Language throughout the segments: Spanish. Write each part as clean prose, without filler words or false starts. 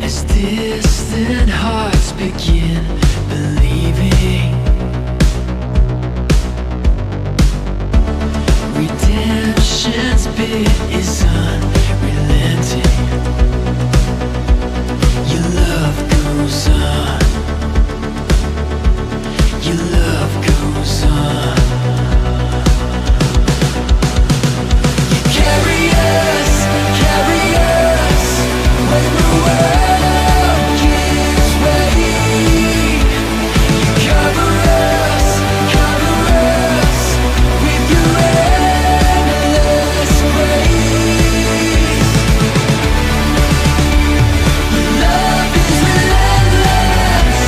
as distant hearts begin believing. Redemption's bid is unrelenting. Your love goes on. Your love goes on. You carry us when the world gives way. You cover us with your endless grace. Your love is relentless.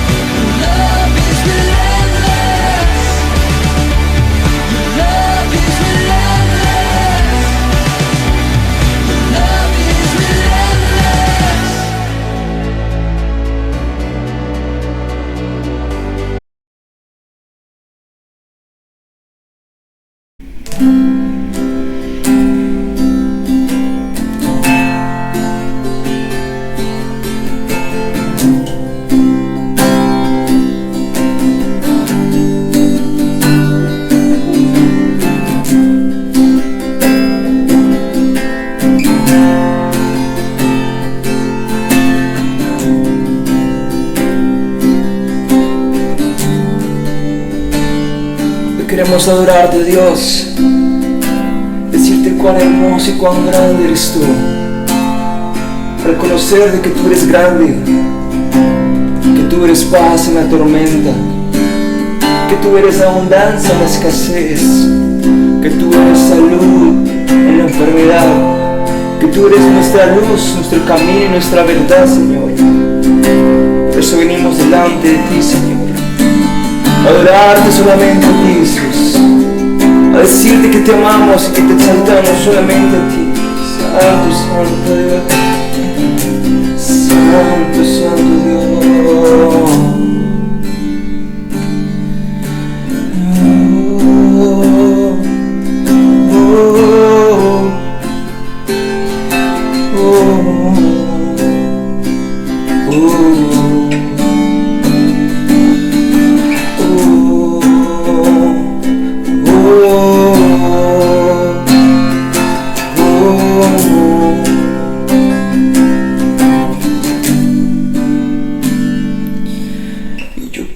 Your love is relentless. Your love is relentless. Your love is relentless. Hoy queremos adorarte, Dios, decirte cuán hermoso y cuán grande eres tú, reconocer de que tú eres grande, que tú eres paz en la tormenta, que tú eres abundancia en la escasez, que tú eres salud en la enfermedad, que tú eres nuestra luz, nuestro camino y nuestra verdad, Señor. Por eso venimos delante de ti, Señor, a adorarte solamente a ti, Jesús, a decirte que te amamos y que te exaltamos solamente a ti. Santo, santo Dios, santo, santo Dios.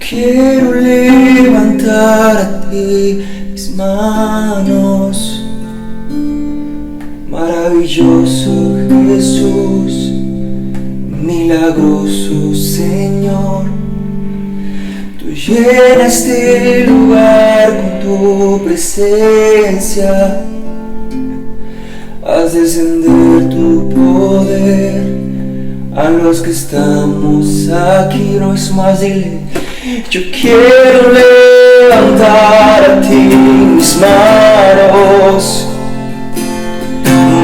Quiero levantar a ti mis manos, maravilloso Jesús, milagroso Señor. Tú llenas este lugar con tu presencia, haz descender tu poder a los que estamos aquí. No es más, dile: yo quiero levantar a ti mis manos,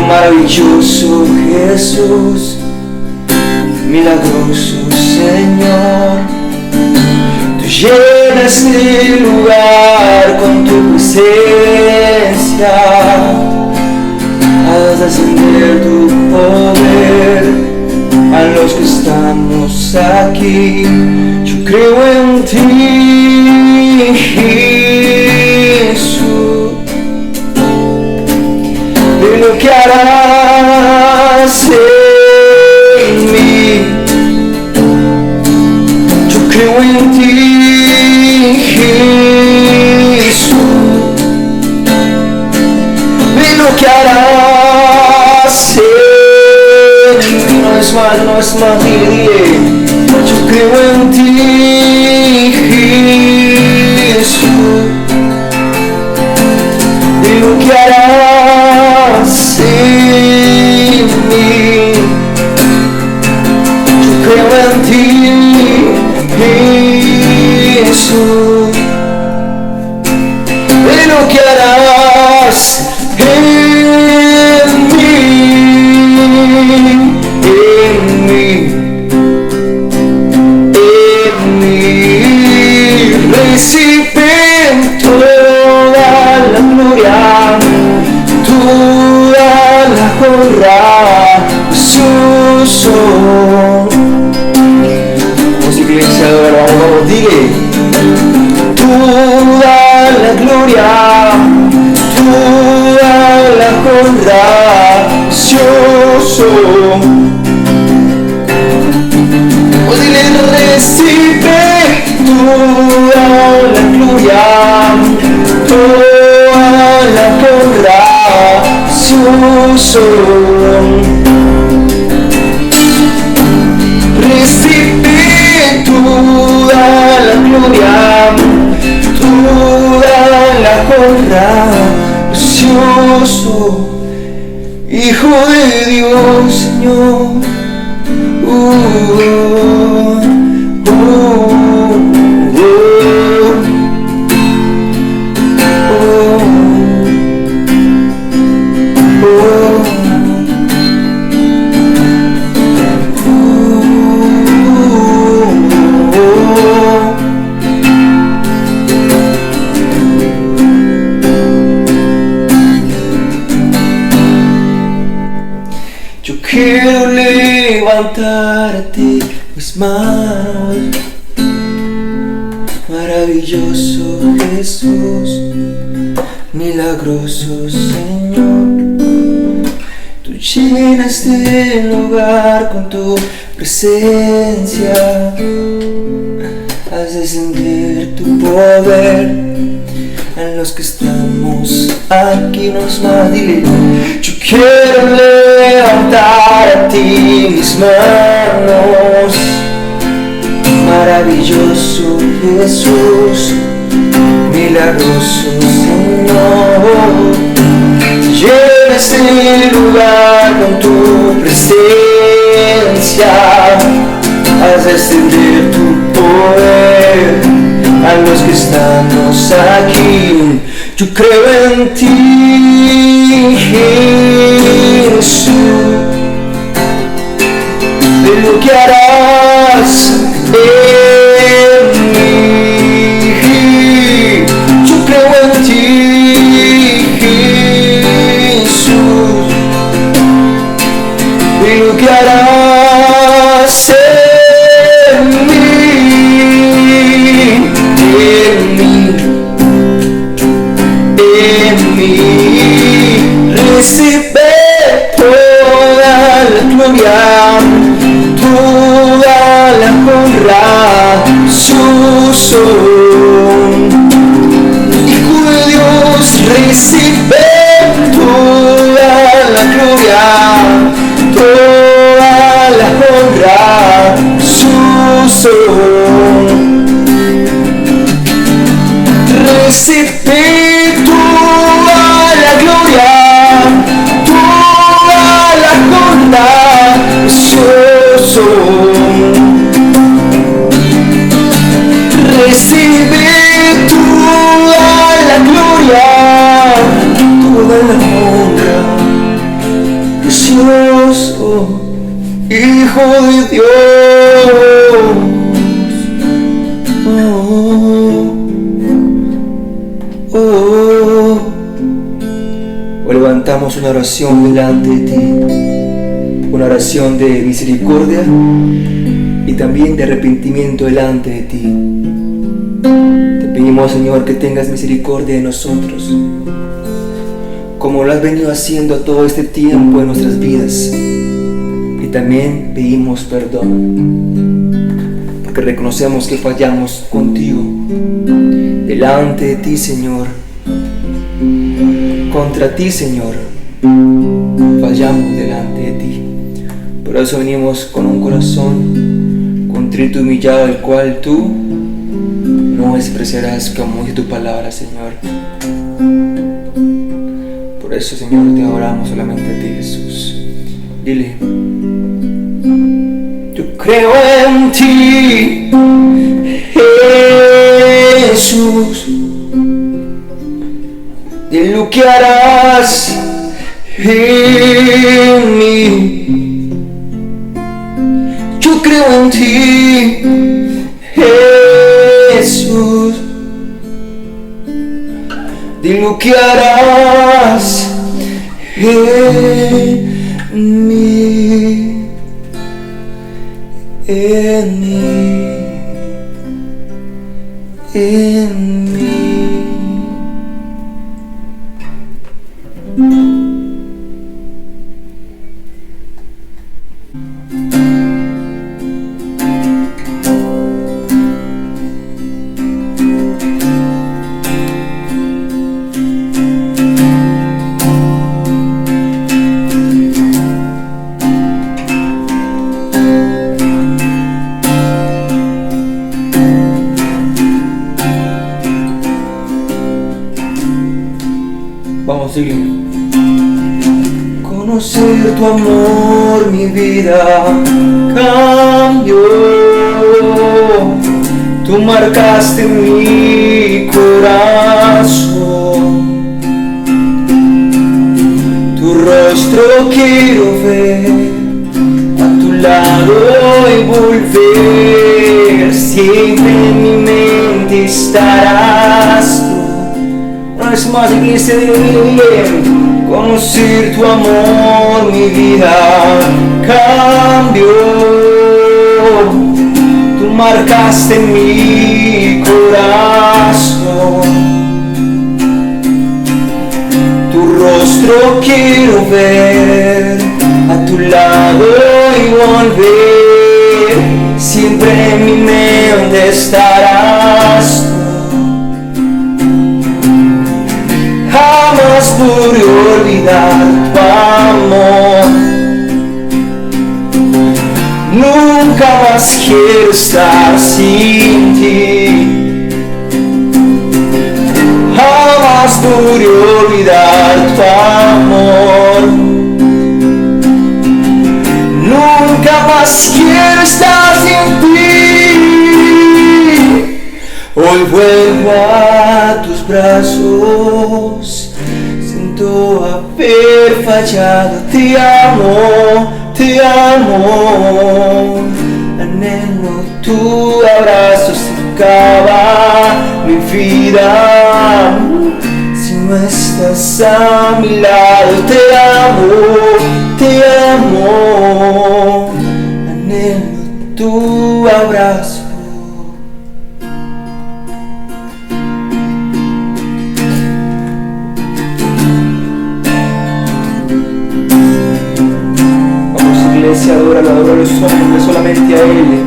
maravilloso Jesús, milagroso Señor. Tú llenas este lugar con tu presencia, haz descender tu poder a los que estamos aquí. Yo creo en ti, Jesús, de lo que harás en mí. Yo creo en ti, Jesús, de lo que harás en mí. No es más, dile. Yo creo en ti, Jesús, de lo que harás en mí. Yo creo en ti, Jesús, de lo que harás en mí, Recibe toda la gloria, toda la honra, Jesús. son. Vamos, iglesia, ahora vamos, dile. Toda la gloria, toda la honra, precioso. Vamos, dile, recibe toda la gloria, toda la honra, precioso. Recibe toda la gloria, toda la honra, precioso Hijo de Dios, Señor. Yo quiero levantar a ti mis manos, maravilloso Jesús, milagroso Señor. Tú llenas el lugar con tu presencia, haz descender tu poder en los que estamos aquí. Nos más, dile. Yo quiero levantar a ti mis manos, maravilloso Jesús, milagroso Señor. Llenas el lugar con tu presencia, haz descender tu poder a los que estamos aquí. Yo creo en ti, Jesús, de lo que harás en mí. Yo creo en ti, Jesús, de lo que harás en mí. Recibe toda la gloria, toda la honra, su son. Hijo de Dios, recibe toda la gloria, toda la honra, su son. Recibe toda la gloria, toda la honra, precioso. Recibe toda la gloria, toda la honra, precioso Hijo de Dios. Hoy levantamos una oración delante de ti, una oración de misericordia y también de arrepentimiento delante de ti. Te pedimos, Señor, que tengas misericordia de nosotros, como lo has venido haciendo todo este tiempo en nuestras vidas. Y también pedimos perdón, porque reconocemos que fallamos contigo, delante de ti, Señor. Contra ti, Señor, fallamos delante de ti. Por eso venimos con un corazón contrito y humillado, el cual tú no despreciarás, como dice tu palabra, Señor. Por eso, Señor, te adoramos solamente a ti, Jesús. Dile. Yo creo en ti, Jesús, de lo que harás en mí. Yo creo en ti, Jesús, de lo que harás en mí. en mí, en mí. Vamos, sigue. Conocer tu amor, mi vida cambió. Tú marcaste mi corazón. Tu rostro quiero ver, a tu lado y volver. Siempre en mi mente estarás tú. Una vez más, iglesia, dile, conocer tu amor, mi vida cambió. Tú marcaste mi corazón. Tu rostro quiero ver, a tu lado y volver. Siempre en mi mente estarás tú. Jamás pude olvidar tu amor. Nunca más quiero estar sin ti. Jamás pude olvidar tu amor. Nunca más quiero estar sin ti. Hoy vuelvo a tus brazos. Siento haber fallado. Te amo, te amo. Anhelo tu abrazo, se acaba mi vida si no estás a mi lado. Te amo, te amo. Anhelo tu abrazo. Adóralo, adóralo solamente a Él.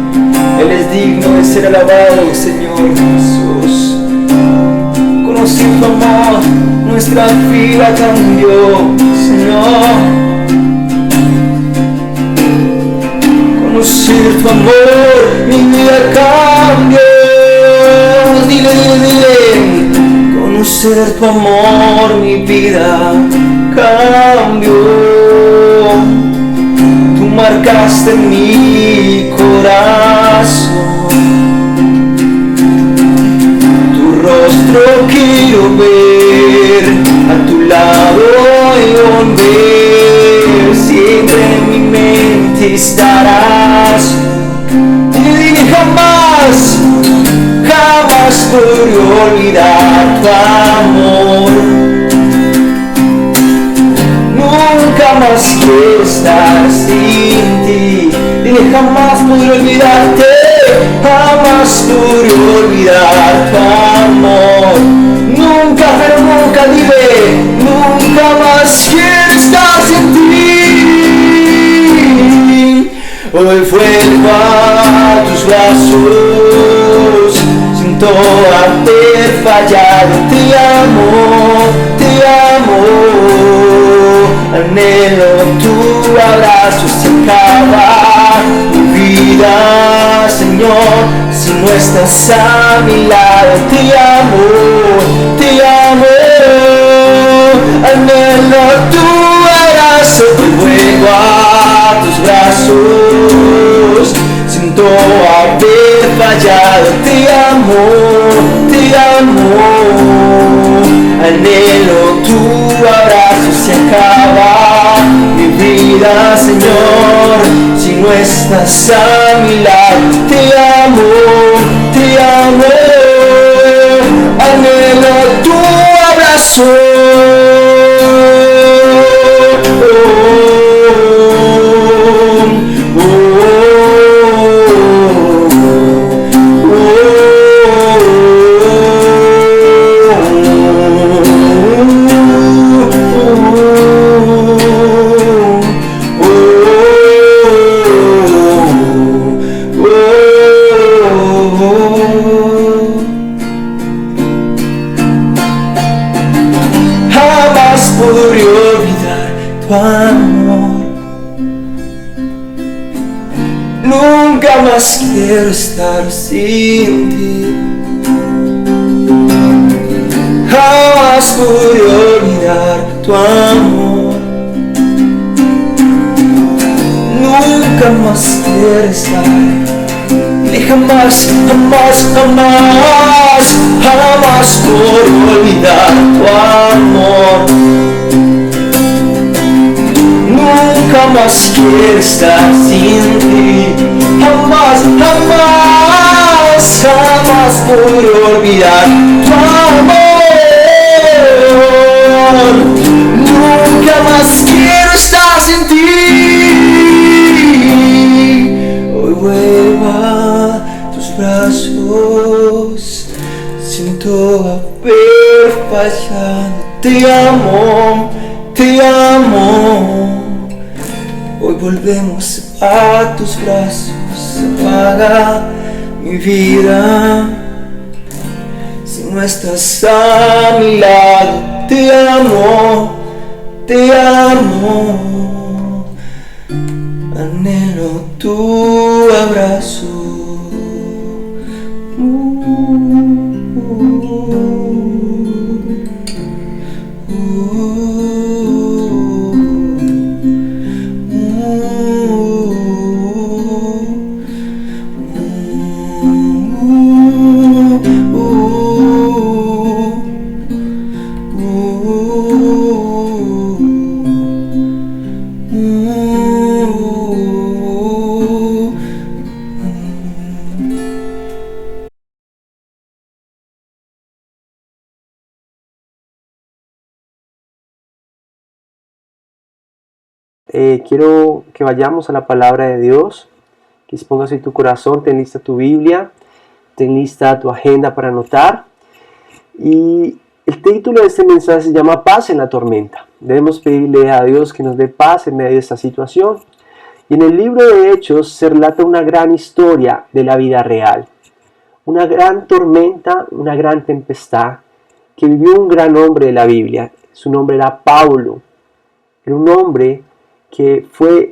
Él es digno de ser alabado, Señor Jesús. Conocer tu amor, nuestra vida cambió, Señor. Conocer tu amor, mi vida cambió. Dile, dile, dile. Conocer tu amor, mi vida cambió. Marcaste mi corazón. Tu rostro quiero ver, a tu lado y volver. Siempre en mi mente estarás. Y dile jamás, jamás podré olvidar tu amor. Nunca más quiero estar sin ti. Dile jamás podré olvidarte. Jamás podré olvidar tu amor. Nunca, pero nunca, dile, nunca más quiero estar sin ti. Hoy vuelvo a tus brazos. Siento haber fallado. Te amo, te amo. Anhelo tu abrazo, se acaba mi vida, Señor, si no estás a mi lado. Te amo, te amo. Anhelo tu abrazo, hoy vuelvo a tus brazos. Siento haber fallado. Te amo, te amo. Anhelo tu abrazo, se acaba mi vida, Señor, si no estás a mi lado. Te amo, te amo. Anhelo tu abrazo. Oh, oh, oh. Nunca más quiero estar sin ti. Jamás pude olvidar tu amor. Nunca más quiero estar. Y jamás, jamás, jamás, jamás pude olvidar tu amor. Nunca más quiero estar sin ti. Jamás, jamás, jamás pude olvidar tu amor. Nunca más quiero estar sin ti. Hoy vuelvo a tus brazos. Siento haber fallado. Te amo, te amo. Hoy volvemos a tus brazos. Apaga mi vida si no estás a mi lado. Te amo, te amo. Anhelo tu abrazo. Quiero que vayamos a la palabra de Dios, que dispongas en tu corazón, ten lista tu Biblia, ten lista tu agenda para anotar. Y el título de este mensaje se llama Paz en la tormenta. Debemos pedirle a Dios que nos dé paz en medio de esta situación. Y en el libro de Hechos se relata una gran historia de la vida real. Una gran tormenta, una gran tempestad que vivió un gran hombre de la Biblia. Su nombre era Pablo. Era un hombre que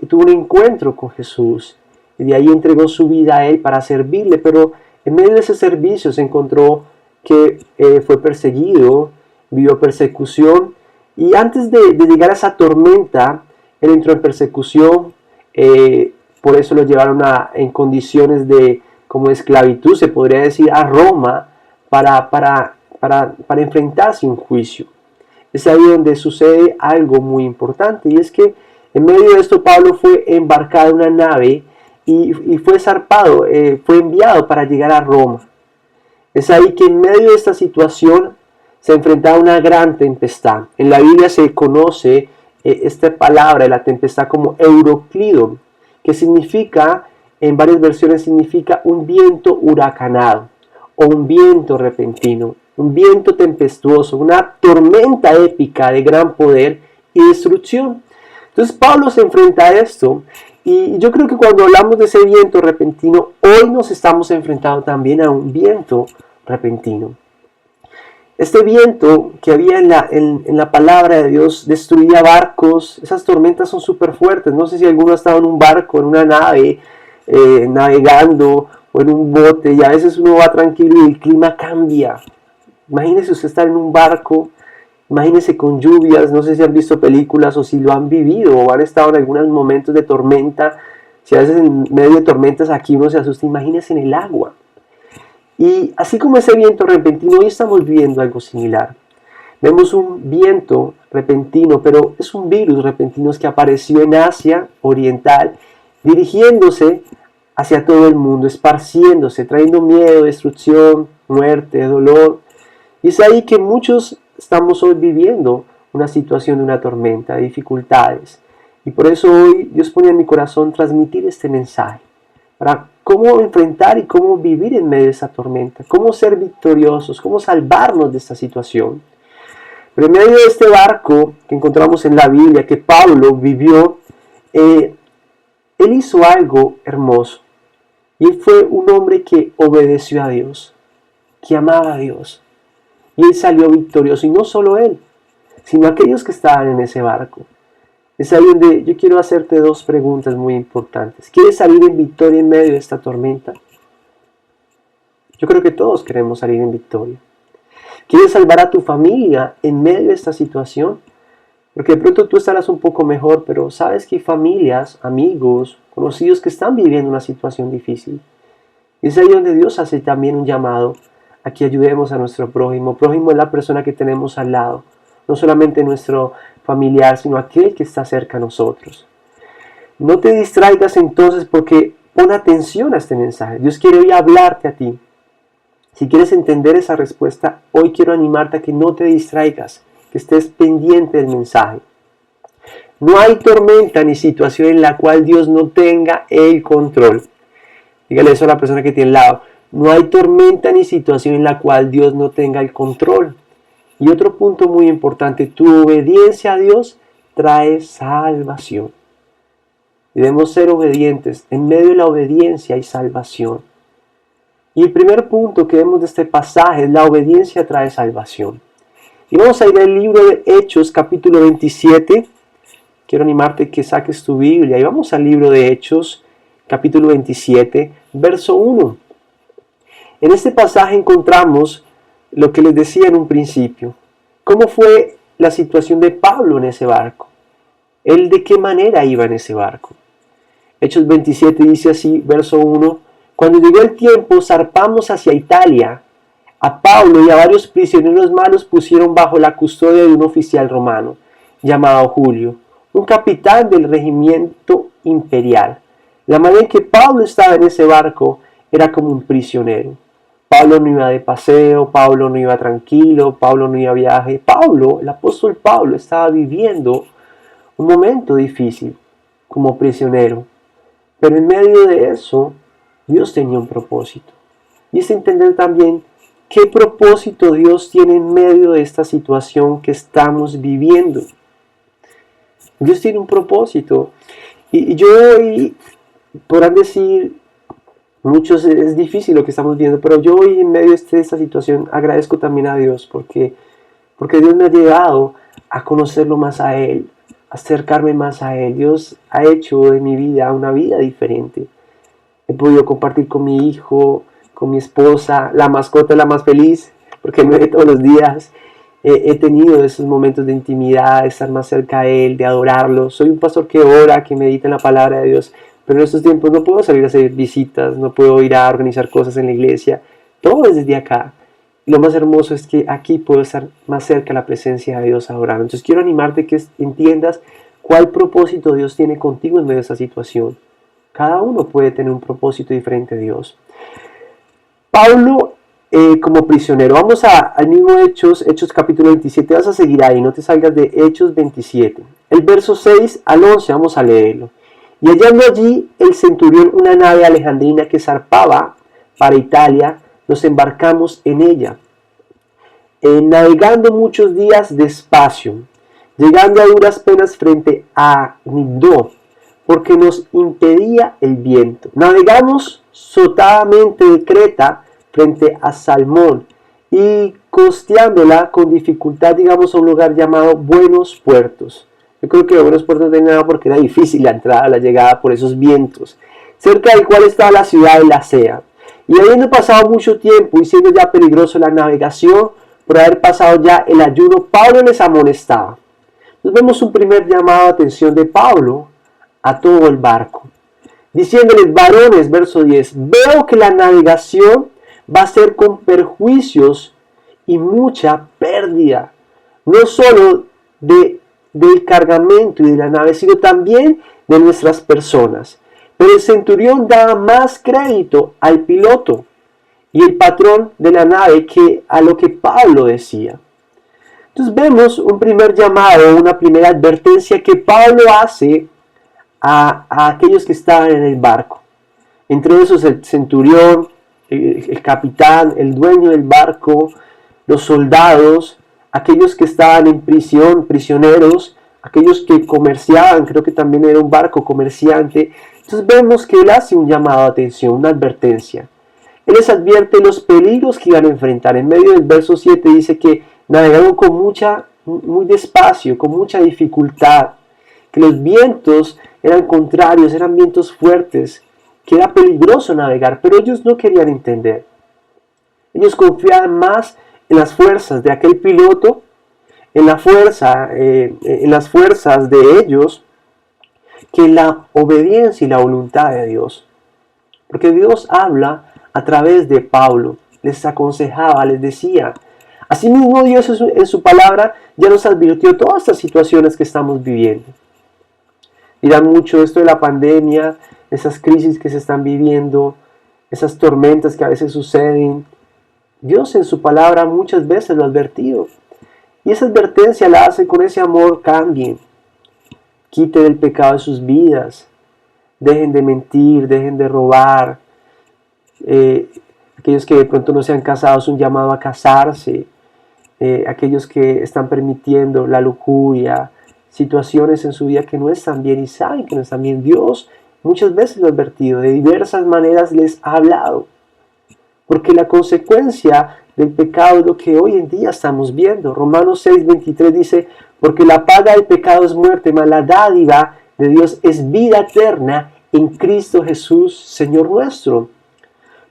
tuvo un encuentro con Jesús y de ahí entregó su vida a Él para servirle, pero en medio de ese servicio se encontró que fue perseguido, vivió persecución, y antes de llegar a esa tormenta, Él entró en persecución, por eso lo llevaron en condiciones como de esclavitud, se podría decir, a Roma para enfrentarse a un juicio. Es ahí donde sucede algo muy importante, y es que en medio de esto Pablo fue embarcado en una nave y fue zarpado, fue enviado para llegar a Roma. Es ahí que en medio de esta situación se enfrentaba a una gran tempestad. En la Biblia se conoce esta palabra de la tempestad como Euroclidon, que significa, en varias versiones significa un viento huracanado o un viento repentino, un viento tempestuoso, una tormenta épica de gran poder y destrucción. Entonces Pablo se enfrenta a esto, y yo creo que cuando hablamos de ese viento repentino, hoy nos estamos enfrentando también a un viento repentino. Este viento que había en la palabra de Dios destruía barcos. Esas tormentas son súper fuertes. No sé si alguno ha estado en un barco, en una nave, navegando, o en un bote, y a veces uno va tranquilo y el clima cambia. Imagínese usted estar en un barco. Imagínense con lluvias, no sé si han visto películas o si lo han vivido o han estado en algunos momentos de tormenta. Si a veces en medio de tormentas aquí uno se asusta, imagínense en el agua. Y así como ese viento repentino, hoy estamos viviendo algo similar. Vemos un viento repentino, pero es un virus repentino que apareció en Asia Oriental, dirigiéndose hacia todo el mundo, esparciéndose, trayendo miedo, destrucción, muerte, dolor. Y es ahí que muchos estamos hoy viviendo una situación de una tormenta, de dificultades. Y por eso hoy Dios pone en mi corazón transmitir este mensaje, para cómo enfrentar y cómo vivir en medio de esa tormenta, cómo ser victoriosos, cómo salvarnos de esta situación. Pero en medio de este barco que encontramos en la Biblia, que Pablo vivió, él hizo algo hermoso. Y él fue un hombre que obedeció a Dios, que amaba a Dios. Y él salió victorioso, y no solo él, sino aquellos que estaban en ese barco. Es ahí donde yo quiero hacerte dos preguntas muy importantes. ¿Quieres salir en victoria en medio de esta tormenta? Yo creo que todos queremos salir en victoria. ¿Quieres salvar a tu familia en medio de esta situación? Porque de pronto tú estarás un poco mejor, pero sabes que hay familias, amigos, conocidos que están viviendo una situación difícil. Y es ahí donde Dios hace también un llamado a que ayudemos a nuestro prójimo. Prójimo es la persona que tenemos al lado, no solamente nuestro familiar, sino aquel que está cerca a nosotros. No te distraigas entonces, porque pon atención a este mensaje. Dios quiere hoy hablarte a ti. Si quieres entender esa respuesta, hoy quiero animarte a que no te distraigas, que estés pendiente del mensaje. No hay tormenta ni situación en la cual Dios no tenga el control. Dígale eso a la persona que tiene al lado. No hay tormenta ni situación en la cual Dios no tenga el control. Y otro punto muy importante, tu obediencia a Dios trae salvación. Debemos ser obedientes. En medio de la obediencia hay salvación. Y el primer punto que vemos de este pasaje es la obediencia trae salvación. Y vamos a ir al libro de Hechos, capítulo 27. Quiero animarte que saques tu Biblia. Y vamos al libro de Hechos, capítulo 27, verso 1. En este pasaje encontramos lo que les decía en un principio. ¿Cómo fue la situación de Pablo en ese barco? ¿Él de qué manera iba en ese barco? Hechos 27 dice así, verso 1. Cuando llegó el tiempo, zarpamos hacia Italia. A Pablo y a varios prisioneros malos pusieron bajo la custodia de un oficial romano, llamado Julio, un capitán del regimiento imperial. La manera en que Pablo estaba en ese barco era como un prisionero. Pablo no iba de paseo, Pablo no iba tranquilo, Pablo no iba a viaje. Pablo, el apóstol Pablo, estaba viviendo un momento difícil como prisionero. Pero en medio de eso, Dios tenía un propósito. Y es entender también qué propósito Dios tiene en medio de esta situación que estamos viviendo. Dios tiene un propósito. Y yo hoy, podrán decir, muchos es difícil lo que estamos viendo, pero yo hoy en medio de esta situación agradezco también a Dios porque Dios me ha llevado a conocerlo más a Él, a acercarme más a Él. Dios ha hecho de mi vida una vida diferente. He podido compartir con mi hijo, con mi esposa, la mascota la más feliz, porque me ve todos los días. He tenido esos momentos de intimidad, de estar más cerca a Él, de adorarlo. Soy un pastor que ora, que medita en la palabra de Dios, pero en estos tiempos no puedo salir a hacer visitas, no puedo ir a organizar cosas en la iglesia. Todo es desde acá. Y lo más hermoso es que aquí puedo estar más cerca a la presencia de Dios adorando. Entonces quiero animarte que entiendas cuál propósito Dios tiene contigo en medio de esta situación. Cada uno puede tener un propósito diferente de Dios. Pablo como prisionero. Vamos al mismo Hechos capítulo 27. Vas a seguir ahí, no te salgas de Hechos 27. El verso 6 al 11, vamos a leerlo. Y hallando allí el centurión una nave alejandrina que zarpaba para Italia, nos embarcamos en ella. Navegando muchos días despacio, llegando a duras penas frente a Nidó, porque nos impedía el viento. Navegamos sotadamente de Creta frente a Salmón y costeándola con dificultad llegamos a un lugar llamado Buenos Puertos. Yo creo que Buenos Puertos no tenía nada porque era difícil la entrada, la llegada por esos vientos, cerca del cual estaba la ciudad de Lasea. Y habiendo pasado mucho tiempo y siendo ya peligroso la navegación, por haber pasado ya el ayuno, Pablo les amonestaba. Entonces vemos un primer llamado de atención de Pablo a todo el barco, diciéndoles: varones, verso 10, veo que la navegación va a ser con perjuicios y mucha pérdida, no solo del cargamento y de la nave, sino también de nuestras personas. Pero el centurión daba más crédito al piloto y el patrón de la nave que a lo que Pablo decía. Entonces vemos un primer llamado, una primera advertencia que Pablo hace a aquellos que estaban en el barco. Entre esos el centurión, el capitán, el dueño del barco, los soldados, aquellos que estaban en prisión, prisioneros, aquellos que comerciaban, creo que también era un barco comerciante. Entonces vemos que él hace un llamado de atención, una advertencia. Él les advierte los peligros que iban a enfrentar. En medio del verso 7 dice que navegaron muy despacio, con mucha dificultad, que los vientos eran contrarios, eran vientos fuertes, que era peligroso navegar, pero ellos no querían entender. Ellos confiaban más en las fuerzas de aquel piloto, en las fuerzas de ellos, que en la obediencia y la voluntad de Dios. Porque Dios habla a través de Pablo, les aconsejaba, les decía. Asimismo, Dios en su palabra ya nos advirtió todas estas situaciones que estamos viviendo. Dirán mucho esto de la pandemia, esas crisis que se están viviendo, esas tormentas que a veces suceden. Dios en su palabra muchas veces lo ha advertido. Y esa advertencia la hace con ese amor: cambien, quiten el pecado de sus vidas, dejen de mentir, dejen de robar. Aquellos que de pronto no se han casado, es un llamado a casarse. Aquellos que están permitiendo la lujuria, situaciones en su vida que no están bien y saben que no están bien. Dios muchas veces lo ha advertido, de diversas maneras les ha hablado. Porque la consecuencia del pecado es lo que hoy en día estamos viendo. Romanos 6:23 dice: porque la paga del pecado es muerte, mas la dádiva de Dios es vida eterna en Cristo Jesús, Señor nuestro.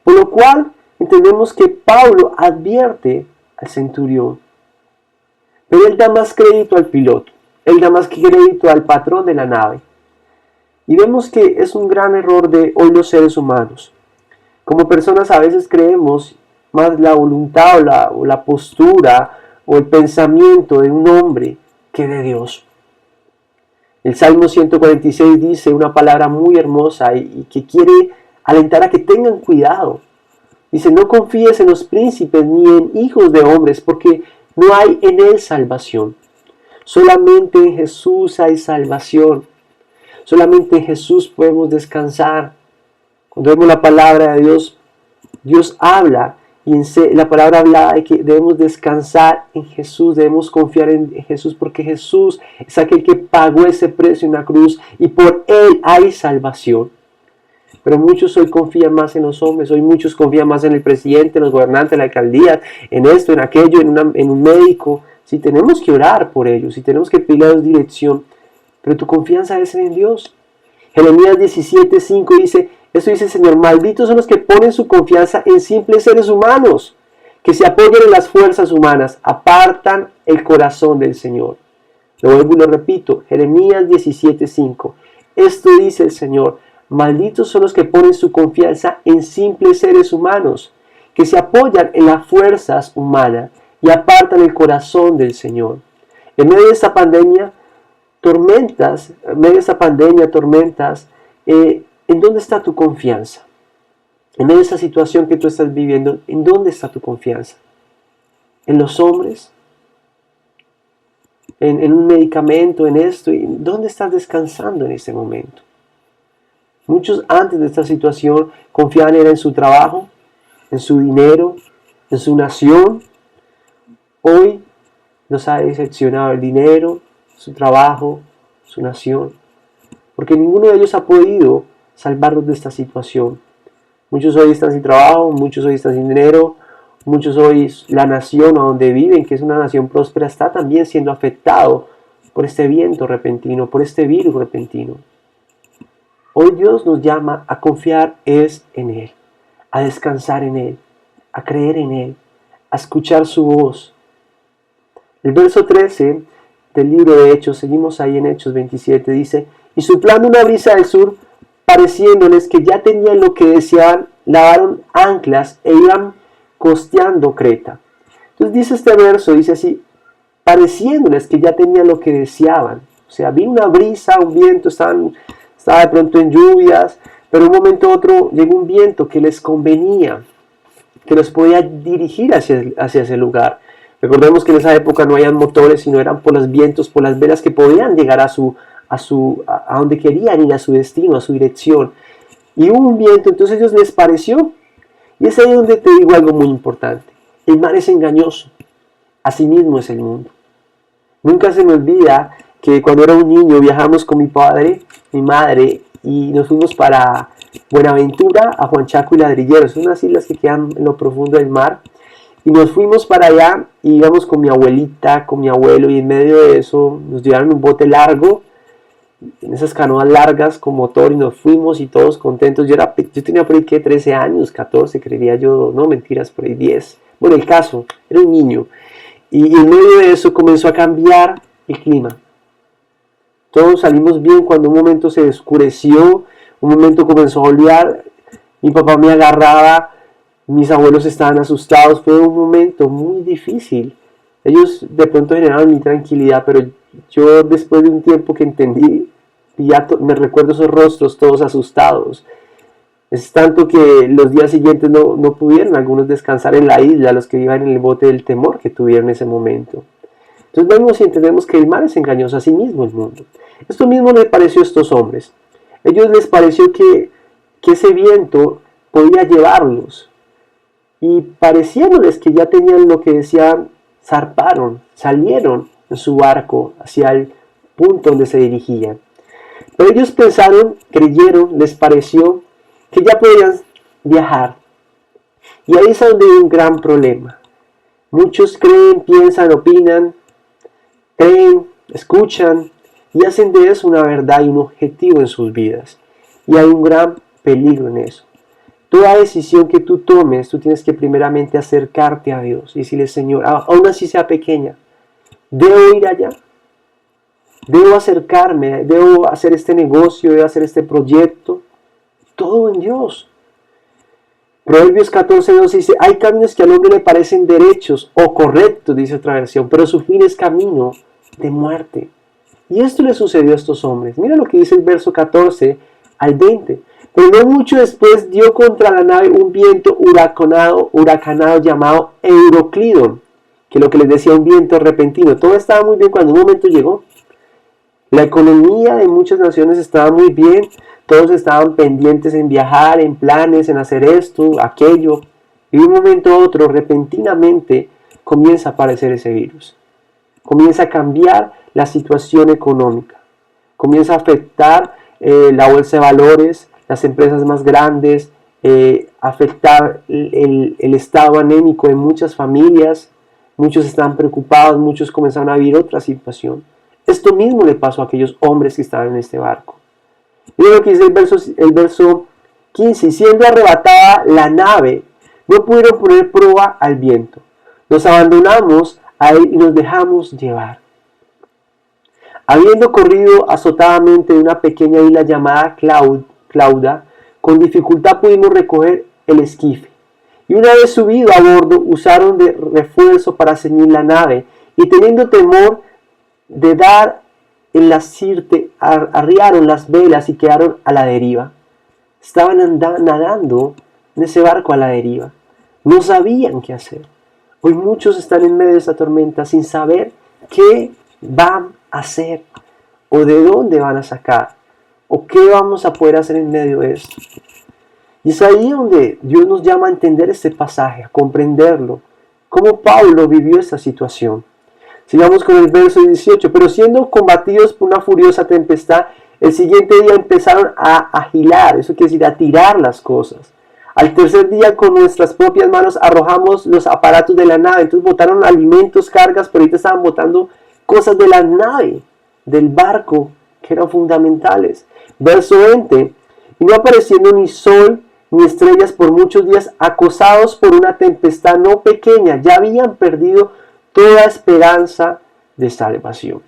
Por lo cual entendemos que Pablo advierte al centurión, pero él da más crédito al piloto, él da más crédito al patrón de la nave. Y vemos que es un gran error de hoy los seres humanos. Como personas a veces creemos más la voluntad o la postura o el pensamiento de un hombre que de Dios. El Salmo 146 dice una palabra muy hermosa y que quiere alentar a que tengan cuidado. Dice: no confíes en los príncipes ni en hijos de hombres, porque no hay en él salvación. Solamente en Jesús hay salvación. Solamente en Jesús podemos descansar. Cuando vemos la palabra de Dios, Dios habla y la palabra habla de que debemos descansar en Jesús, debemos confiar en Jesús, porque Jesús es aquel que pagó ese precio en la cruz y por él hay salvación. Pero muchos hoy confían más en los hombres, hoy muchos confían más en el presidente, en los gobernantes, en la alcaldía, en esto, en aquello, en un médico. Si tenemos que orar por ellos, si tenemos que pedirles dirección, pero tu confianza es en Dios. Jeremías 17:5 dice: esto dice el Señor: malditos son los que ponen su confianza en simples seres humanos, que se apoyan en las fuerzas humanas, apartan el corazón del Señor. Lo vuelvo y lo repito, Jeremías 17:5. Esto dice el Señor: malditos son los que ponen su confianza en simples seres humanos, que se apoyan en las fuerzas humanas y apartan el corazón del Señor. En medio de esta pandemia, tormentas, ¿en dónde está tu confianza? En medio de esa situación que tú estás viviendo, ¿en dónde está tu confianza? ¿En los hombres? ¿En un medicamento? ¿En esto? ¿Dónde estás descansando en este momento? Muchos antes de esta situación confiaban en su trabajo, en su dinero, en su nación. Hoy nos ha decepcionado el dinero, su trabajo, su nación, porque ninguno de ellos ha podido salvarlos de esta situación. Muchos hoy están sin trabajo, muchos hoy están sin dinero, muchos hoy la nación a donde viven, que es una nación próspera, está también siendo afectado por este viento repentino, por este virus repentino. Hoy Dios nos llama a confiar en Él, a descansar en Él, a creer en Él, a escuchar su voz. El verso 13 del libro de Hechos, seguimos ahí en Hechos 27, dice: y soplando una brisa del sur, pareciéndoles que ya tenían lo que deseaban, lavaron anclas e iban costeando Creta. Entonces dice este verso, dice así: pareciéndoles que ya tenían lo que deseaban. O sea, vino una brisa, un viento, estaba de pronto en lluvias, pero un momento u otro llegó un viento que les convenía, que los podía dirigir hacia ese lugar. Recordemos que en esa época no habían motores, sino eran por los vientos, por las velas que podían llegar a donde querían ir, a su destino, a su dirección. Y hubo un viento, entonces a ellos les pareció. Y es ahí donde te digo algo muy importante. El mar es engañoso. Así mismo es el mundo. Nunca se me olvida que cuando era un niño viajamos con mi padre, mi madre, y nos fuimos para Buenaventura, a Juan Chaco y Ladrilleros. Son unas islas que quedan en lo profundo del mar. Y nos fuimos para allá y íbamos con mi abuelita, con mi abuelo, y en medio de eso nos llevaron un bote largo en esas canoas largas con motor y nos fuimos y todos contentos. Yo tenía por ahí que 13 años, 14, creería yo, no mentiras, por ahí 10. Bueno, el caso, era un niño. Y en medio de eso comenzó a cambiar el clima. Todos salimos bien cuando un momento se oscureció, un momento comenzó a olear, mi papá me agarraba, mis abuelos estaban asustados, fue un momento muy difícil. Ellos de pronto generaron mi tranquilidad, pero yo después de un tiempo que entendí, ya me recuerdo esos rostros todos asustados. Es tanto que los días siguientes no pudieron algunos descansar en la isla, los que iban en el bote del temor que tuvieron en ese momento. Entonces vemos y entendemos que el mar es engañoso a sí mismo el mundo. Esto mismo le pareció a estos hombres. A ellos les pareció que ese viento podía llevarlos. Y pareciéndoles que ya tenían lo que decían, zarparon, salieron en su barco hacia el punto donde se dirigían. Pero ellos pensaron, creyeron, les pareció que ya podían viajar. Y ahí es donde hay un gran problema. Muchos creen, piensan, opinan, creen, escuchan y hacen de eso una verdad y un objetivo en sus vidas. Y hay un gran peligro en eso. Toda decisión que tú tomes, tú tienes que primeramente acercarte a Dios y decirle, Señor, aún así sea pequeña, ¿debo ir allá? ¿Debo acercarme? ¿Debo hacer este negocio? ¿Debo hacer este proyecto? Todo en Dios. Proverbios 14:2 dice, hay caminos que al hombre le parecen derechos o correctos, dice otra versión, pero su fin es camino de muerte. Y esto le sucedió a estos hombres. Mira lo que dice el verso 14 al 20. Pero no mucho después dio contra la nave un viento huracanado llamado Euroclidon, que lo que les decía un viento repentino. Todo estaba muy bien cuando un momento llegó. La economía de muchas naciones estaba muy bien, todos estaban pendientes en viajar, en planes, en hacer esto, aquello. Y de un momento a otro, repentinamente, comienza a aparecer ese virus. Comienza a cambiar la situación económica. Comienza a afectar la bolsa de valores, las empresas más grandes, afectar el estado anémico de muchas familias. Muchos estaban preocupados, muchos comenzaron a vivir otra situación. Esto mismo le pasó a aquellos hombres que estaban en este barco. Miren lo que dice el verso 15. Y siendo arrebatada la nave, no pudieron poner prueba al viento. Nos abandonamos a él y nos dejamos llevar. Habiendo corrido azotadamente de una pequeña isla llamada Clauda, con dificultad pudimos recoger el esquife. Y una vez subido a bordo, usaron de refuerzo para ceñir la nave, y teniendo temor de dar en la sirte, arriaron las velas y quedaron a la deriva. Estaban nadando en ese barco a la deriva. No sabían qué hacer. Hoy muchos están en medio de esta tormenta sin saber qué van a hacer o de dónde van a sacar o qué vamos a poder hacer en medio de esto. Y es ahí donde Dios nos llama a entender este pasaje, a comprenderlo, cómo Pablo vivió esta situación. Sigamos con el verso 18. Pero siendo combatidos por una furiosa tempestad, el siguiente día empezaron a agilar, eso quiere decir a tirar las cosas. Al tercer día con nuestras propias manos arrojamos los aparatos de la nave. Entonces botaron alimentos, cargas, pero ahorita estaban botando cosas de la nave, del barco, que eran fundamentales. Verso 20. Y no apareciendo ni sol ni estrellas por muchos días, acosados por una tempestad no pequeña, ya habían perdido toda esperanza de salvación.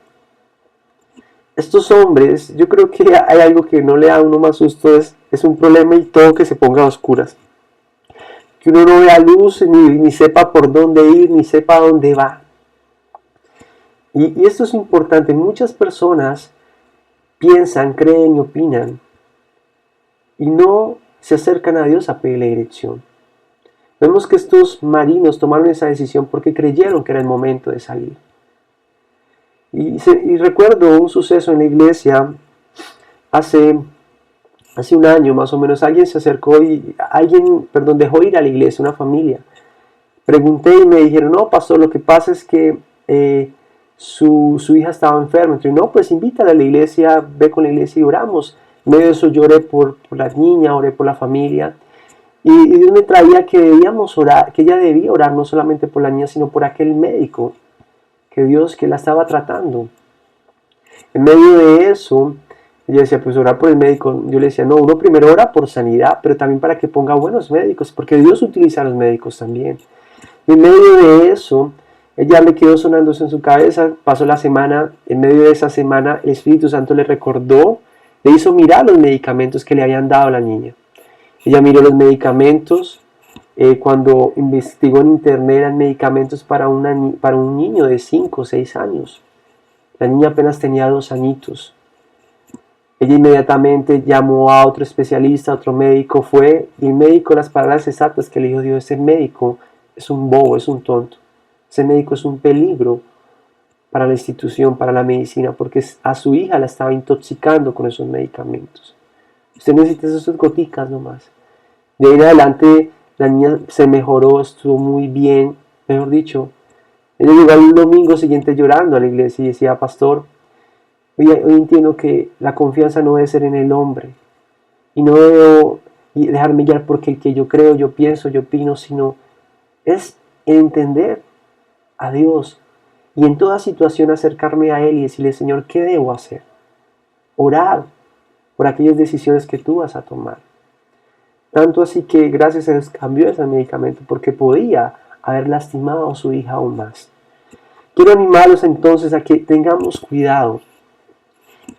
Estos hombres, yo creo que hay algo que no le da a uno más susto, es un problema y todo que se ponga a oscuras. Que uno no vea luz, ni sepa por dónde ir, ni sepa dónde va. Y esto es importante. Muchas personas piensan, creen y opinan y no se acercan a Dios a pedirle dirección. Vemos que estos marinos tomaron esa decisión porque creyeron que era el momento de salir. Y recuerdo un suceso en la iglesia hace un año más o menos. Alguien se acercó y dejó ir a la iglesia, una familia. Pregunté y me dijeron, no, pastor, lo que pasa es que su hija estaba enferma. Entonces, no, pues invítala a la iglesia, ve con la iglesia y oramos. En medio de eso lloré por la niña, oré por la familia. Y Dios me traía que debíamos orar, que ella debía orar no solamente por la niña, sino por aquel médico que la estaba tratando. En medio de eso, Ella decía, pues orar por el médico. Yo le decía, no, uno primero ora por sanidad, pero también para que ponga buenos médicos, porque Dios utiliza a los médicos también. Y en medio de eso, ella le quedó sonando eso en su cabeza, pasó la semana, en medio de esa semana el Espíritu Santo le recordó, le hizo mirar los medicamentos que le habían dado a la niña. Ella miró los medicamentos, cuando investigó en internet eran medicamentos para un niño de 5 o 6 años. La niña apenas tenía 2 añitos. Ella inmediatamente llamó a otro especialista, a otro médico, fue, y el médico, las palabras exactas que le dijo Dios, ese médico es un bobo, es un tonto. Ese médico es un peligro para la institución, para la medicina, porque a su hija la estaba intoxicando con esos medicamentos. Usted necesita esas goticas nomás. De ahí en adelante la niña se mejoró, estuvo muy bien, mejor dicho. Ella llegó el domingo siguiente llorando a la iglesia y decía, pastor, hoy entiendo que la confianza no debe ser en el hombre. Y no debo dejarme guiar porque el que yo creo, yo pienso, yo opino, sino es entender a Dios. Y en toda situación acercarme a Él y decirle, Señor, ¿qué debo hacer? Orar por aquellas decisiones que tú vas a tomar. Tanto así que gracias a Dios cambió ese medicamento porque podía haber lastimado a su hija aún más. Quiero animarlos entonces a que tengamos cuidado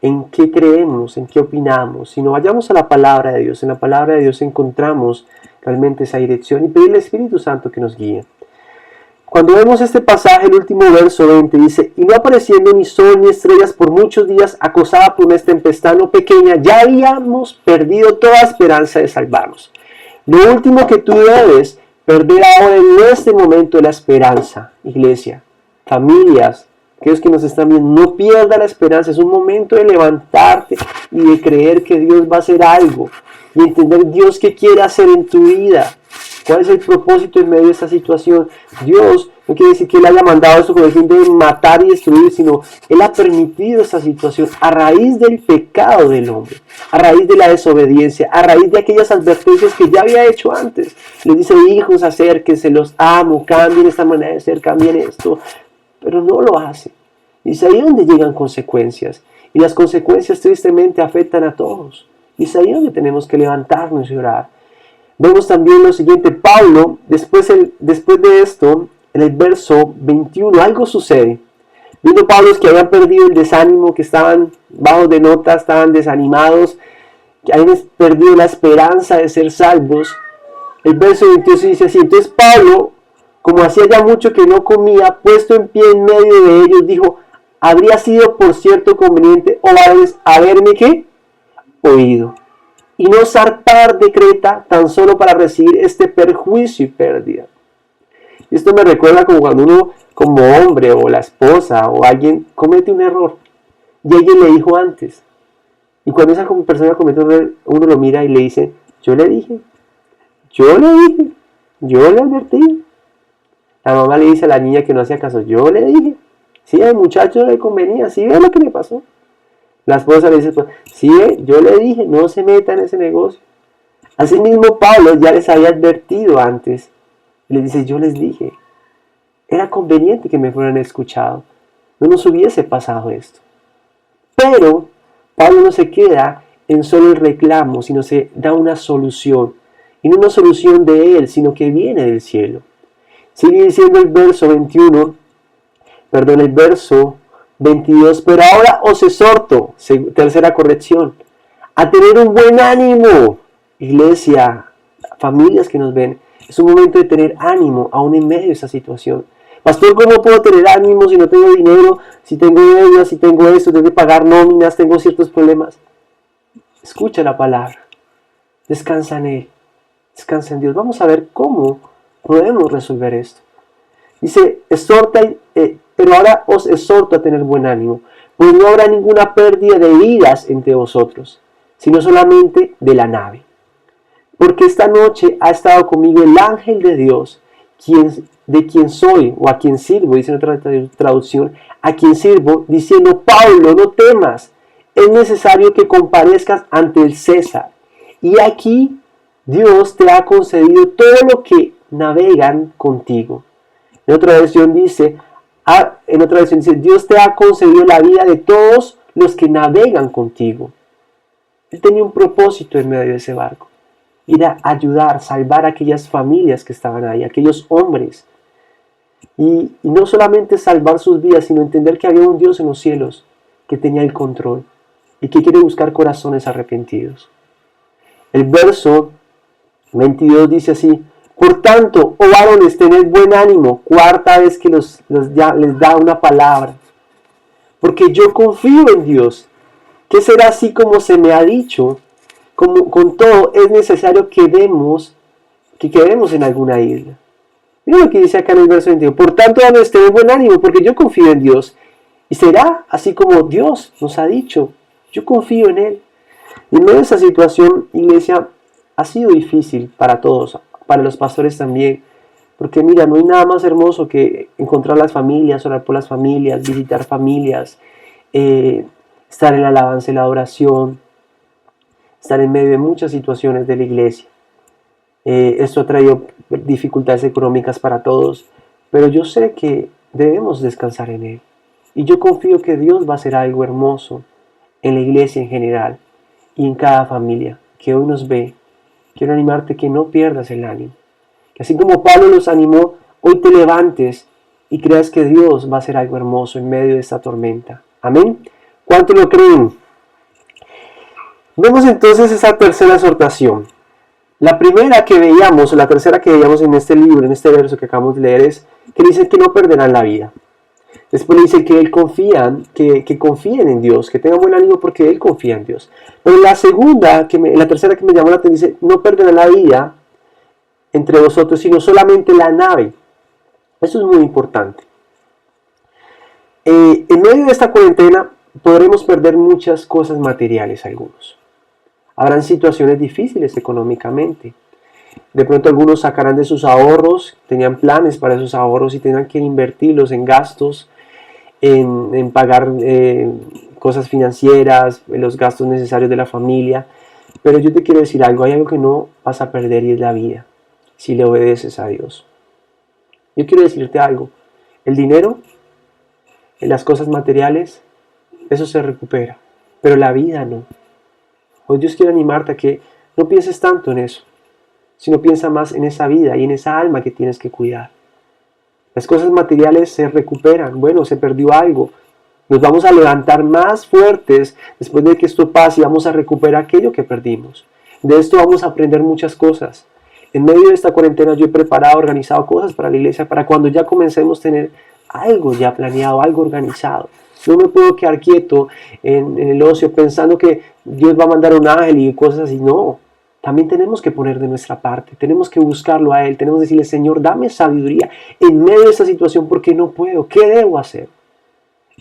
en qué creemos, en qué opinamos. Si no vayamos a la palabra de Dios, en la palabra de Dios encontramos realmente esa dirección y pedirle al Espíritu Santo que nos guíe. Cuando vemos este pasaje, el último verso 20 dice, y no apareciendo ni sol ni estrellas por muchos días, acosada por una tempestad no pequeña, ya habíamos perdido toda esperanza de salvarnos. Lo último que tú debes perder ahora en este momento es la esperanza, iglesia, familias, aquellos que nos están viendo, no pierda la esperanza, es un momento de levantarte y de creer que Dios va a hacer algo y entender Dios qué quiere hacer en tu vida. ¿Cuál es el propósito en medio de esta situación? Dios no quiere decir que Él haya mandado esto con el fin de matar y destruir, sino Él ha permitido esta situación a raíz del pecado del hombre, a raíz de la desobediencia, a raíz de aquellas advertencias que ya había hecho antes. Les dice, hijos, acérquense, los amo, cambien esta manera de ser, cambien esto, pero no lo hacen. Y es ahí donde llegan consecuencias, y las consecuencias tristemente afectan a todos. Y es ahí donde tenemos que levantarnos y orar. Vemos también lo siguiente, Pablo, después de esto, en el verso 21, algo sucede. Viendo Pablo que habían perdido el desánimo, que estaban bajos de nota, estaban desanimados, que habían perdido la esperanza de ser salvos. El verso 22 dice así, entonces Pablo, como hacía ya mucho que no comía, puesto en pie en medio de ellos, dijo, habría sido por cierto conveniente, oh varones, haberme ¿qué? Oído. Y no zarpar de Creta tan solo para recibir este perjuicio y pérdida. Y esto me recuerda como cuando uno, como hombre o la esposa o alguien, comete un error y alguien le dijo antes. Y cuando esa persona comete un error, uno lo mira y le dice, yo le dije, yo le advertí. La mamá le dice a la niña que no hacía caso, yo le dije, sí, al muchacho le convenía, sí, ve lo que le pasó. La esposa le dice, sí, yo le dije, no se meta en ese negocio. Asimismo, Pablo ya les había advertido antes. Le dice, yo les dije, era conveniente que me fueran escuchado. No nos hubiese pasado esto. Pero Pablo no se queda en solo el reclamo, sino se da una solución. Y no una solución de él, sino que viene del cielo. Sigue diciendo el verso 22, pero ahora os exhorto, tercera corrección, a tener un buen ánimo. Iglesia, familias que nos ven, es un momento de tener ánimo aún en medio de esa situación. Pastor, ¿cómo puedo tener ánimo si no tengo dinero, si tengo deudas, si tengo esto, tengo que pagar nóminas, tengo ciertos problemas? Escucha la palabra, descansa en Él, descansa en Dios. Vamos a ver cómo podemos resolver esto. Dice, pero ahora os exhorto a tener buen ánimo, pues no habrá ninguna pérdida de vidas entre vosotros, sino solamente de la nave. Porque esta noche ha estado conmigo el ángel de Dios, de quien soy, o a quien sirvo, dice en otra traducción, a quien sirvo, diciendo, Pablo, no temas, es necesario que comparezcas ante el César. Y aquí Dios te ha concedido todo lo que navegan contigo. En otra versión dice, Dios te ha concedido la vida de todos los que navegan contigo. Él tenía un propósito en medio de ese barco. Ir a ayudar, salvar a aquellas familias que estaban ahí, aquellos hombres. Y no solamente salvar sus vidas, sino entender que había un Dios en los cielos que tenía el control y que quiere buscar corazones arrepentidos. El verso 22 dice así: por tanto, oh varones, tened buen ánimo. Cuarta vez que les da una palabra. Porque yo confío en Dios, que será así como se me ha dicho. Con todo, es necesario que quedemos en alguna isla. Mira lo que dice acá en el verso 21. Por tanto, varones, tened buen ánimo, porque yo confío en Dios. Y será así como Dios nos ha dicho. Yo confío en Él. Y en medio de esa situación, iglesia, ha sido difícil para todos, para los pastores también. Porque mira, no hay nada más hermoso que encontrar las familias, orar por las familias, visitar familias, estar en la alabanza y la adoración, estar en medio de muchas situaciones de la iglesia. Esto ha traído dificultades económicas para todos, pero yo sé que debemos descansar en Él. Y yo confío que Dios va a hacer algo hermoso en la iglesia en general y en cada familia que hoy nos ve. Quiero animarte que no pierdas el ánimo. Que así como Pablo los animó, hoy te levantes y creas que Dios va a hacer algo hermoso en medio de esta tormenta. Amén. ¿Cuánto lo creen? Vemos entonces esa tercera exhortación. La primera que veíamos, o la tercera que veíamos en este libro, en este verso que acabamos de leer, es que dice que no perderán la vida. Después dice que él que confíen en Dios, que tengan buen ánimo porque él confía en Dios. Pero la tercera que me llamó la atención dice, no perderán la vida entre vosotros, sino solamente la nave. Eso es muy importante. En medio de esta cuarentena podremos perder muchas cosas materiales algunos. Habrán situaciones difíciles económicamente. De pronto algunos sacarán de sus ahorros, tenían planes para esos ahorros y tendrán que invertirlos en gastos, en pagar cosas financieras, los gastos necesarios de la familia. Pero yo te quiero decir algo, hay algo que no vas a perder y es la vida, si le obedeces a Dios. Yo quiero decirte algo, el dinero, las cosas materiales, eso se recupera, pero la vida no. Hoy Dios quiere animarte a que no pienses tanto en eso, sino piensa más en esa vida y en esa alma que tienes que cuidar. Las cosas materiales se recuperan, bueno, se perdió algo. Nos vamos a levantar más fuertes después de que esto pase y vamos a recuperar aquello que perdimos. De esto vamos a aprender muchas cosas. En medio de esta cuarentena yo he preparado, organizado cosas para la iglesia, para cuando ya comencemos a tener algo ya planeado, algo organizado. No me puedo quedar quieto en el ocio pensando que Dios va a mandar un ángel y cosas así. No, también tenemos que poner de nuestra parte, tenemos que buscarlo a Él, tenemos que decirle, Señor, dame sabiduría en medio de esta situación porque no puedo, ¿qué debo hacer?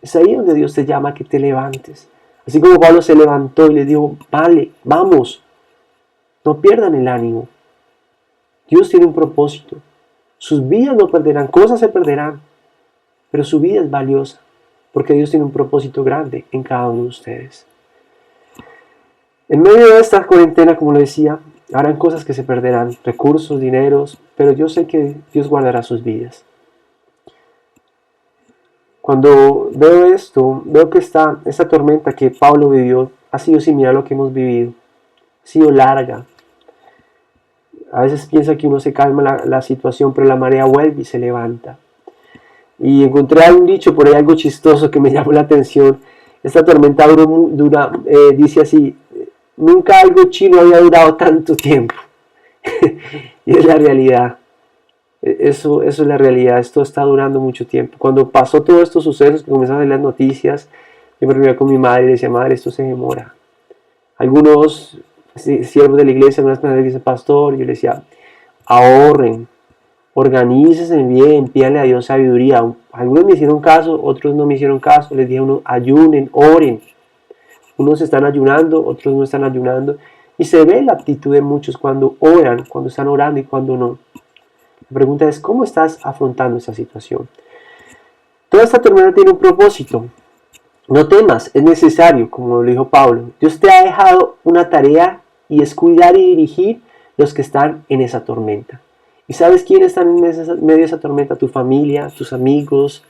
Es ahí donde Dios te llama a que te levantes. Así como Pablo se levantó y le dijo, vale, vamos, no pierdan el ánimo. Dios tiene un propósito, sus vidas no perderán, cosas se perderán, pero su vida es valiosa. Porque Dios tiene un propósito grande en cada uno de ustedes. En medio de esta cuarentena, como lo decía, habrán cosas que se perderán, recursos, dineros, pero yo sé que Dios guardará sus vidas. Cuando veo esto, veo que esta tormenta que Pablo vivió ha sido similar a lo que hemos vivido. Ha sido larga. A veces piensa que uno se calma la situación, pero la marea vuelve y se levanta. Y encontré un dicho por ahí, algo chistoso que me llamó la atención. Esta tormenta dice así, nunca algo chino había durado tanto tiempo. Y es la realidad. Eso es la realidad. Esto está durando mucho tiempo. Cuando pasó todos estos sucesos, que comenzaron a ver las noticias, yo me reuní con mi madre y le decía, madre, esto se demora. Algunos siervos de la iglesia, algunas personas dicen, pastor, yo le decía, ahorren. Organícese bien, pídanle a Dios sabiduría. Algunos me hicieron caso, otros no me hicieron caso. Les dije a uno, ayunen, oren. Unos están ayunando, otros no están ayunando. Y se ve la actitud de muchos cuando oran, cuando están orando y cuando no. La pregunta es, ¿cómo estás afrontando esa situación? Toda esta tormenta tiene un propósito. No temas, es necesario, como lo dijo Pablo. Dios te ha dejado una tarea y es cuidar y dirigir los que están en esa tormenta. ¿Y sabes quiénes están en medio de esa tormenta? Tu familia, tus amigos,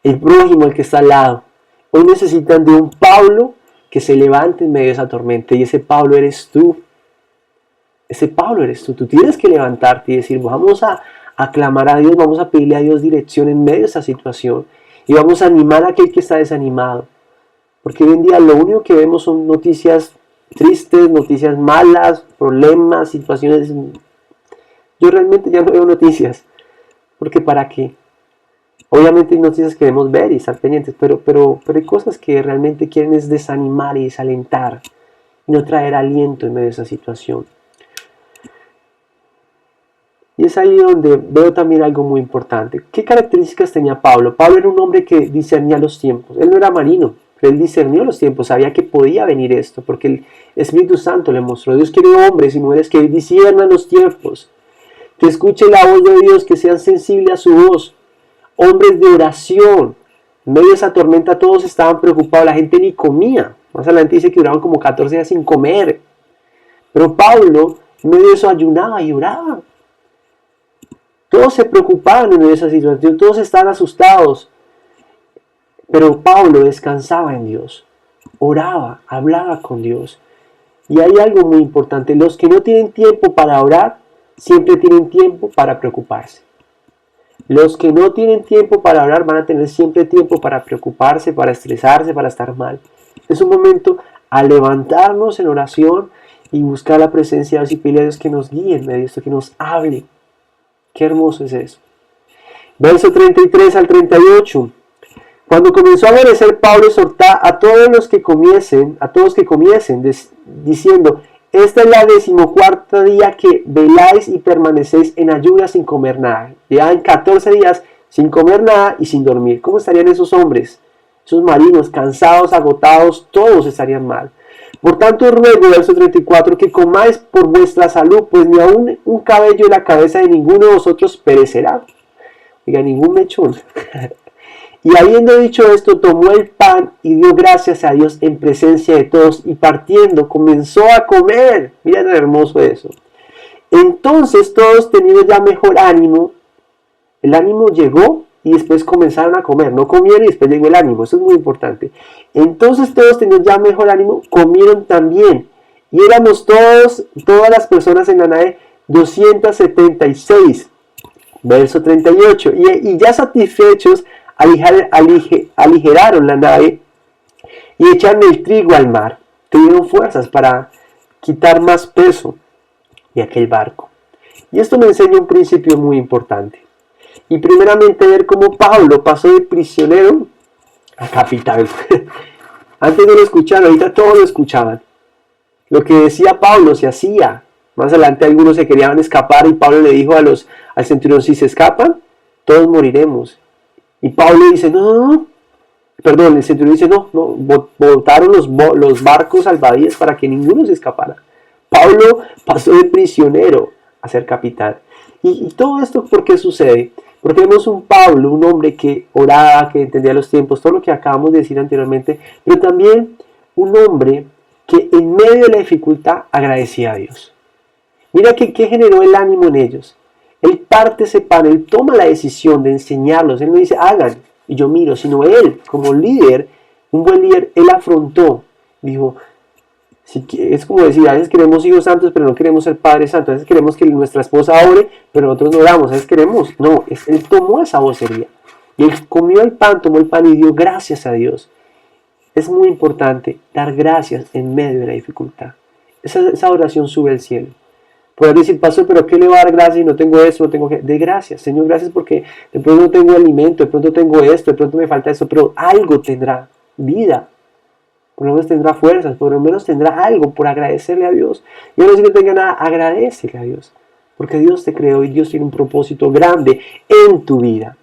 el prójimo, el que está al lado. Hoy necesitan de un Pablo que que se levante en medio de esa tormenta. Y ese Pablo eres tú. Ese Pablo eres tú. Tú tienes que levantarte y decir, vamos a clamar a Dios, vamos a pedirle a Dios dirección en medio de esa situación. Y vamos a animar a aquel que está desanimado. Porque hoy en día lo único que vemos son noticias tristes, noticias malas, problemas, situaciones. Yo realmente ya no veo noticias. Porque ¿para qué? Obviamente hay noticias que debemos ver y estar pendientes, pero hay cosas que realmente quieren es desanimar y desalentar. Y no traer aliento en medio de esa situación. Y es ahí donde veo también algo muy importante. ¿Qué características tenía Pablo? Pablo era un hombre que discernía los tiempos. Él no era marino, pero él discernió los tiempos. Sabía que podía venir esto, porque el Espíritu Santo le mostró. Dios quiere hombres y mujeres que disciernan los tiempos, que escuchen la voz de Dios, que sean sensibles a su voz. Hombres de oración. En medio de esa tormenta todos estaban preocupados. La gente ni comía. Más adelante dice que duraban como 14 días sin comer. Pero Pablo, en medio de eso, ayunaba y oraba. Todos se preocupaban en esa situación, todos estaban asustados. Pero Pablo descansaba en Dios, oraba, hablaba con Dios. Y hay algo muy importante, los que no tienen tiempo para orar, siempre tienen tiempo para preocuparse. Los que no tienen tiempo para orar van a tener siempre tiempo para preocuparse, para estresarse, para estar mal. Es un momento a levantarnos en oración y buscar la presencia de Dios y pedirle a Dios que nos guíe en medio de esto, que nos hable. Qué hermoso es eso. Verso 33 al 38. Cuando comenzó a amanecer, Pablo exhortaba a todos que comiesen, diciendo, esta es la 14ª día que veláis y permanecéis en ayunas sin comer nada. Llevan 14 días sin comer nada y sin dormir. ¿Cómo estarían esos hombres? Esos marinos, cansados, agotados, todos estarían mal. Por tanto ruego, verso 34, que comáis por vuestra salud, pues ni aun un cabello de la cabeza de ninguno de vosotros perecerá. Oiga, ningún mechón. Y habiendo dicho esto, tomó el pan y dio gracias a Dios en presencia de todos, y partiendo comenzó a comer. Mira qué hermoso eso. Entonces todos teniendo ya mejor ánimo, el ánimo llegó y después comenzaron a comer. No comieron y después llegó el ánimo. Eso es muy importante. Entonces todos teniendo ya mejor ánimo, comieron también. Y éramos todas las personas en la nave 276. Verso 38. Y ya satisfechos, aligeraron la nave y echaron el trigo al mar. Tuvieron fuerzas para quitar más peso de aquel barco. Y esto me enseña un principio muy importante. Y primeramente ver cómo Pablo pasó de prisionero a capitán. Antes no lo escuchaban, ahorita todos lo escuchaban. Lo que decía Pablo se hacía. Más adelante algunos se querían escapar y Pablo le dijo al centurión, si se escapan, todos moriremos. Y Pablo dice, el centurión dice, botaron los barcos salvavidas para que ninguno se escapara. Pablo pasó de prisionero a ser capitán. Y todo esto, ¿por qué sucede? Porque vemos un Pablo, un hombre que oraba, que entendía los tiempos, todo lo que acabamos de decir anteriormente, pero también un hombre que en medio de la dificultad agradecía a Dios. Mira que generó el ánimo en ellos. Él parte ese pan, él toma la decisión de enseñarlos. Él no dice, hagan, y yo miro, sino él, como líder, un buen líder, él afrontó, dijo, es como decir, a veces queremos hijos santos, pero no queremos ser padres santos. A veces queremos que nuestra esposa ore, pero nosotros no oramos. A veces queremos. No, él tomó esa vocería. Y él comió el pan, tomó el pan y dio gracias a Dios. Es muy importante dar gracias en medio de la dificultad. Esa oración sube al cielo. Puedes decir, pastor, pero ¿qué le va a dar gracias si no tengo eso? No tengo que... De gracias, Señor, gracias porque de pronto no tengo alimento, de pronto tengo esto, de pronto me falta esto, pero algo tendrá, vida. Por lo menos tendrá fuerzas, por lo menos tendrá algo por agradecerle a Dios. Y no es que no tenga nada, agradecele a Dios. Porque Dios te creó y Dios tiene un propósito grande en tu vida.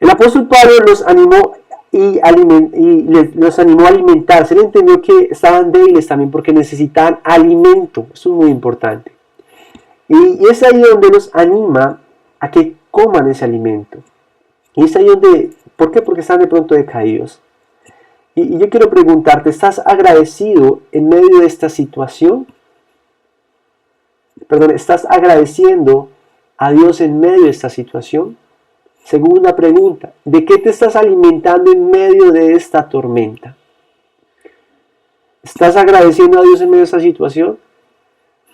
El apóstol Pablo los animó los animó a alimentarse. Él entendió que estaban débiles también porque necesitaban alimento. Eso es muy importante. Y es ahí donde los anima a que coman ese alimento. Y es ahí donde, ¿por qué? Porque están de pronto decaídos. Y yo quiero preguntarte, ¿estás agradecido en medio de esta situación? ¿Estás agradeciendo a Dios en medio de esta situación? Segunda pregunta, ¿de qué te estás alimentando en medio de esta tormenta? ¿Estás agradeciendo a Dios en medio de esa situación?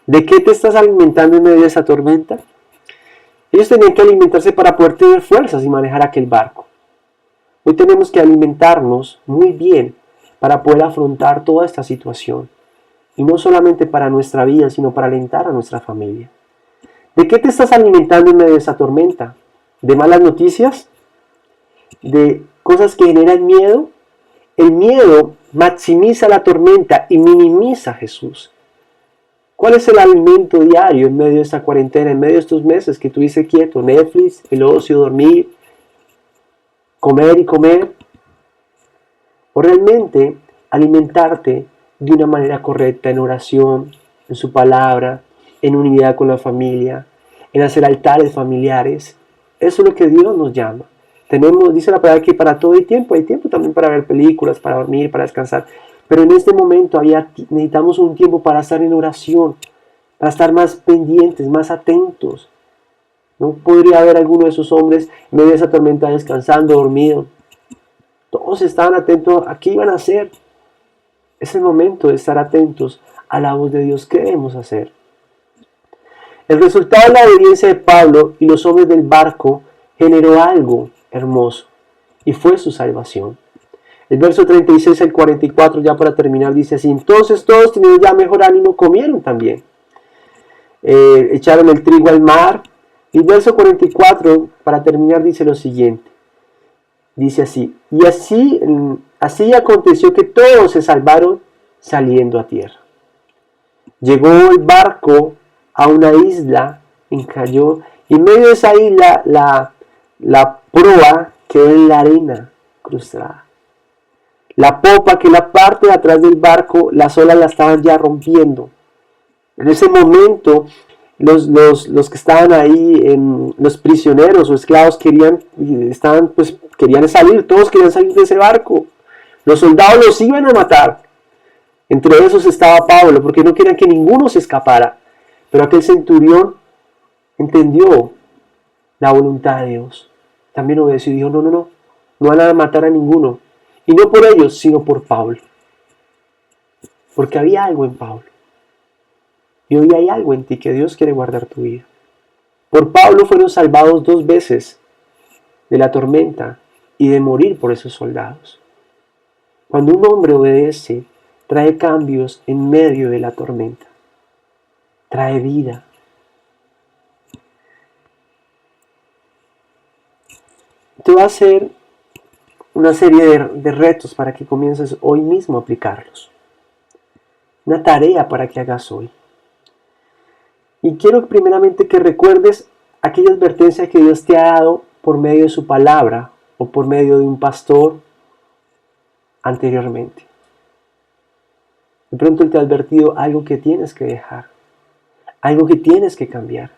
¿De qué te estás alimentando en medio de esa tormenta? Ellos tenían que alimentarse para poder tener fuerzas y manejar aquel barco. Hoy tenemos que alimentarnos muy bien para poder afrontar toda esta situación. Y no solamente para nuestra vida, sino para alentar a nuestra familia. ¿De qué te estás alimentando en medio de esa tormenta? ¿De malas noticias? ¿De cosas que generan miedo? El miedo maximiza la tormenta y minimiza a Jesús. ¿Cuál es el alimento diario en medio de esta cuarentena, en medio de estos meses que estuviste quieto? Netflix, el ocio, dormir, comer y comer. O realmente alimentarte de una manera correcta en oración, en su palabra, en unidad con la familia, en hacer altares familiares. Eso es lo que Dios nos llama. Dice la palabra que para todo hay tiempo también para ver películas, para dormir, para descansar. Pero en este momento necesitamos un tiempo para estar en oración, para estar más pendientes, más atentos. No podría haber alguno de esos hombres en medio de esa tormenta descansando, dormido. Todos estaban atentos a qué iban a hacer. Es el momento de estar atentos a la voz de Dios. ¿Qué debemos hacer? El resultado de la obediencia de Pablo y los hombres del barco generó algo hermoso, y fue su salvación. El verso 36 al 44, ya para terminar, dice así: entonces todos, teniendo ya mejor ánimo, comieron también. Echaron el trigo al mar. Y el verso 44, para terminar, dice lo siguiente. Dice así: y así aconteció que todos se salvaron saliendo a tierra. Llegó el barco a una isla, encalló, y en medio de esa isla la proa quedó en la arena cruzada. La popa, que es la parte de atrás del barco, las olas la estaban ya rompiendo. En ese momento, los que estaban ahí, los prisioneros o esclavos querían salir, todos querían salir de ese barco. Los soldados los iban a matar. Entre esos estaba Pablo, porque no querían que ninguno se escapara. Pero aquel centurión entendió la voluntad de Dios. También obedeció y dijo: no van a matar a ninguno. Y no por ellos, sino por Pablo. Porque había algo en Pablo. Y hoy hay algo en ti que Dios quiere guardar tu vida. Por Pablo fueron salvados 2 veces de la tormenta y de morir por esos soldados. Cuando un hombre obedece, trae cambios en medio de la tormenta. Trae vida. Te voy a hacer una serie de retos para que comiences hoy mismo a aplicarlos. Una tarea para que hagas hoy. Y quiero primeramente que recuerdes aquella advertencia que Dios te ha dado por medio de su palabra o por medio de un pastor anteriormente. De pronto Él te ha advertido algo que tienes que dejar, algo que tienes que cambiar,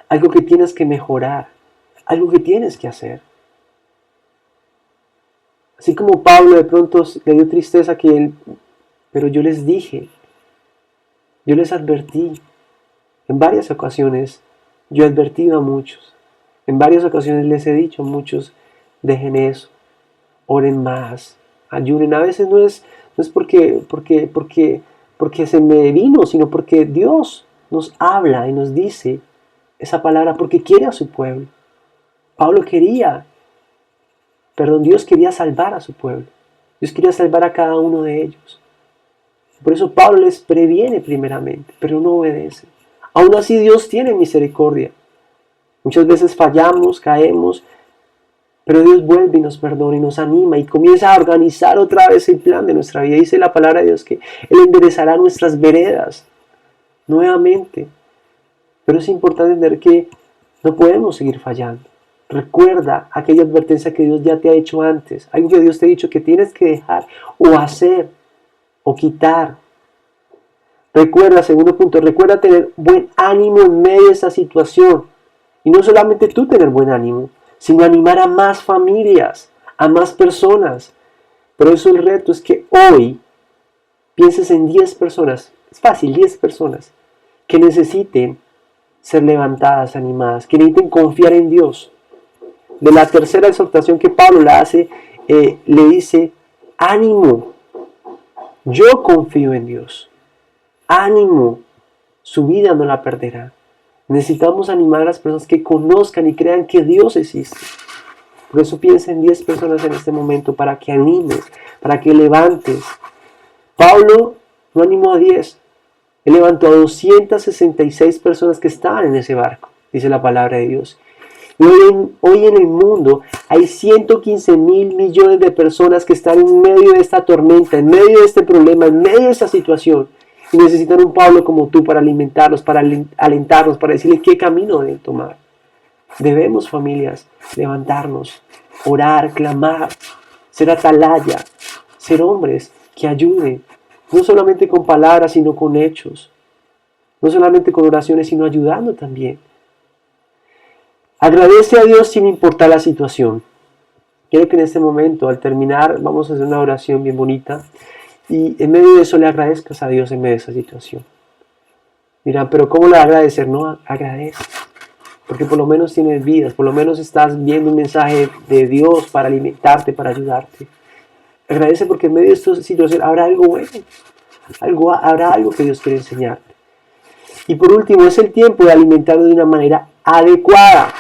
algo que tienes que mejorar, algo que tienes que hacer. Así como Pablo de pronto le dio tristeza pero yo les dije, yo les advertí. En varias ocasiones yo he advertido a muchos. En varias ocasiones les he dicho a muchos: dejen eso, oren más, ayunen. A veces no es porque se me vino, sino porque Dios nos habla y nos dice esa palabra porque quiere a su pueblo. Dios quería salvar a su pueblo. Dios quería salvar a cada uno de ellos. Por eso Pablo les previene primeramente, pero no obedecen. Aún así Dios tiene misericordia. Muchas veces fallamos, caemos, pero Dios vuelve y nos perdona y nos anima y comienza a organizar otra vez el plan de nuestra vida. Dice la palabra de Dios que Él enderezará nuestras veredas nuevamente. Pero es importante entender que no podemos seguir fallando. Recuerda aquella advertencia que Dios ya te ha hecho antes. Algo que Dios te ha dicho que tienes que dejar o hacer o quitar. Segundo punto, recuerda tener buen ánimo en medio de esa situación. Y no solamente tú tener buen ánimo, sino animar a más familias, a más personas. Por eso el reto es que hoy pienses en 10 personas, es fácil, 10 personas, que necesiten ser levantadas, animadas, que necesiten confiar en Dios. De la tercera exhortación que Pablo le hace, le dice: ánimo. Yo confío en Dios. Ánimo, su vida no la perderá. Necesitamos animar a las personas que conozcan y crean que Dios existe. Por eso piensa en 10 personas en este momento para que animes, para que levantes. Pablo no animó a 10. Él levantó a 266 personas que estaban en ese barco, dice la palabra de Dios. Y hoy en el mundo hay 115.000 millones de personas que están en medio de esta tormenta, en medio de este problema, en medio de esta situación. Y necesitan un Pablo como tú para alimentarlos, para alentarnos, para decirle qué camino deben tomar. Debemos, familias, levantarnos, orar, clamar, ser atalaya, ser hombres que ayuden, no solamente con palabras, sino con hechos. No solamente con oraciones, sino ayudando también. Agradece a Dios sin importar la situación. Quiero que en este momento, al terminar, vamos a hacer una oración bien bonita. Y en medio de eso le agradezcas a Dios en medio de esa situación. Dirán, pero ¿cómo le agradecer? No, agradece. Porque por lo menos tienes vidas, por lo menos estás viendo un mensaje de Dios para alimentarte, para ayudarte. Agradece porque en medio de esta situación habrá algo bueno. Habrá algo que Dios quiere enseñarte. Y por último, es el tiempo de alimentarlo de una manera adecuada.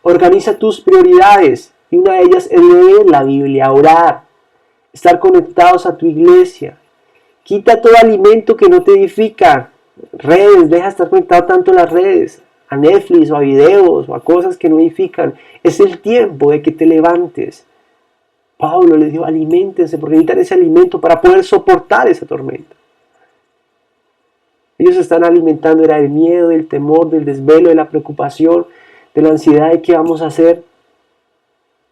Organiza tus prioridades. Y una de ellas es leer la Biblia, orar, estar conectados a tu iglesia. Quita todo alimento que no te edifica. Redes, deja de estar conectado tanto a las redes, a Netflix o a videos o a cosas que no edifican. Es el tiempo de que te levantes. Pablo les dijo, aliméntense porque necesitan ese alimento para poder soportar esa tormenta. Ellos se están alimentando era del miedo, del temor, del desvelo, de la preocupación, de la ansiedad de qué vamos a hacer.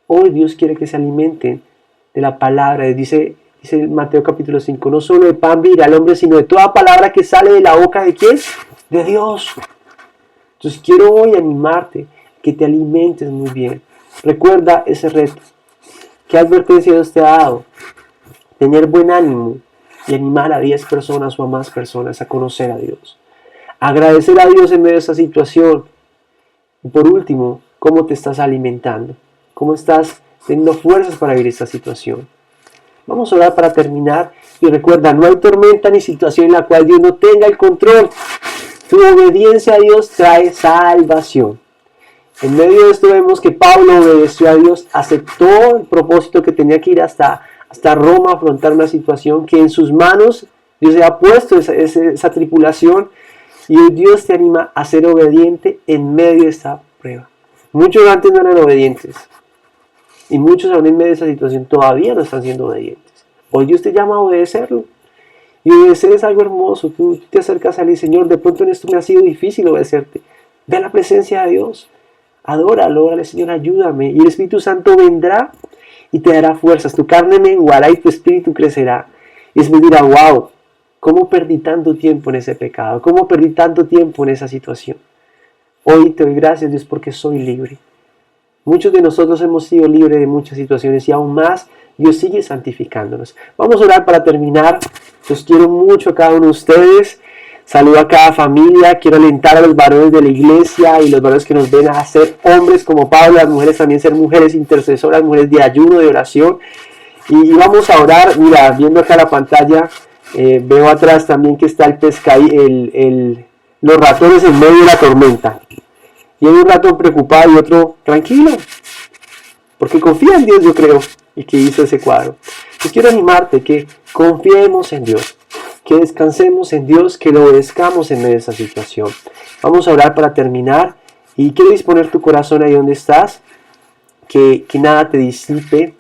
Hoy Dios quiere que se alimenten de la palabra. Dice Mateo capítulo 5, no solo de pan vivirá el hombre, sino de toda palabra que sale de la boca de ¿quién? De Dios. Entonces quiero hoy animarte, que te alimentes muy bien. Recuerda ese reto. ¿Qué advertencia Dios te ha dado? Tener buen ánimo y animar a 10 personas o a más personas a conocer a Dios. Agradecer a Dios en medio de esa situación. Y por último, ¿cómo te estás alimentando? ¿Cómo estás teniendo fuerzas para vivir esta situación? Vamos a orar para terminar. Y recuerda, no hay tormenta ni situación en la cual Dios no tenga el control. Tu obediencia a Dios trae salvación. En medio de esto vemos que Pablo obedeció a Dios, aceptó el propósito que tenía que ir hasta Roma a afrontar una situación que en sus manos Dios le ha puesto esa tripulación, y hoy Dios te anima a ser obediente en medio de esta prueba. Muchos antes no eran obedientes y muchos aún en medio de esa situación todavía no están siendo obedientes. Hoy Dios te llama a obedecerlo, y obedecer es algo hermoso. Tú te acercas a él y Señor, de pronto en esto me ha sido difícil obedecerte. Ve a la presencia de Dios, adóralo, órale, Señor, ayúdame, y el Espíritu Santo vendrá y te dará fuerzas. Tu carne menguará y tu espíritu crecerá. Y es me dirá, wow, ¿cómo perdí tanto tiempo en ese pecado? ¿Cómo perdí tanto tiempo en esa situación? Hoy te doy gracias, Dios, porque soy libre. Muchos de nosotros hemos sido libres de muchas situaciones y aún más Dios sigue santificándonos. Vamos a orar para terminar. Los quiero mucho a cada uno de ustedes. Saludo a cada familia. Quiero alentar a los varones de la iglesia y los varones que nos ven a ser hombres como Pablo, las mujeres también ser mujeres intercesoras, mujeres de ayuno, de oración. Y vamos a orar. Mira, viendo acá la pantalla, veo atrás también que está el pescadillo, los ratones en medio de la tormenta. Y hay un ratón preocupado y otro tranquilo, porque confía en Dios, yo creo, y que hizo ese cuadro. Pues quiero animarte que confiemos en Dios, que descansemos en Dios, que lo obedezcamos en medio de esa situación. Vamos a orar para terminar, y quiero disponer tu corazón ahí donde estás, que nada te disipe,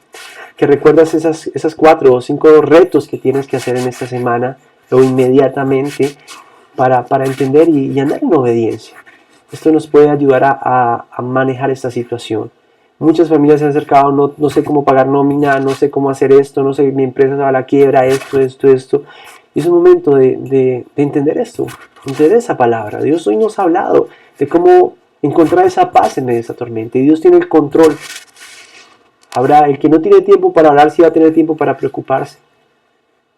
que recuerdas esas 4 o 5 retos que tienes que hacer en esta semana, o inmediatamente, para entender y andar en obediencia. Esto nos puede ayudar a manejar esta situación. Muchas familias se han acercado, no sé cómo pagar nómina, no sé cómo hacer esto, no sé, mi empresa se va a la quiebra, esto. Y es un momento de entender esto, entender esa palabra. Dios hoy nos ha hablado de cómo encontrar esa paz en medio de esa tormenta. Y Dios tiene el control. Habrá el que no tiene tiempo para orar, sí va a tener tiempo para preocuparse.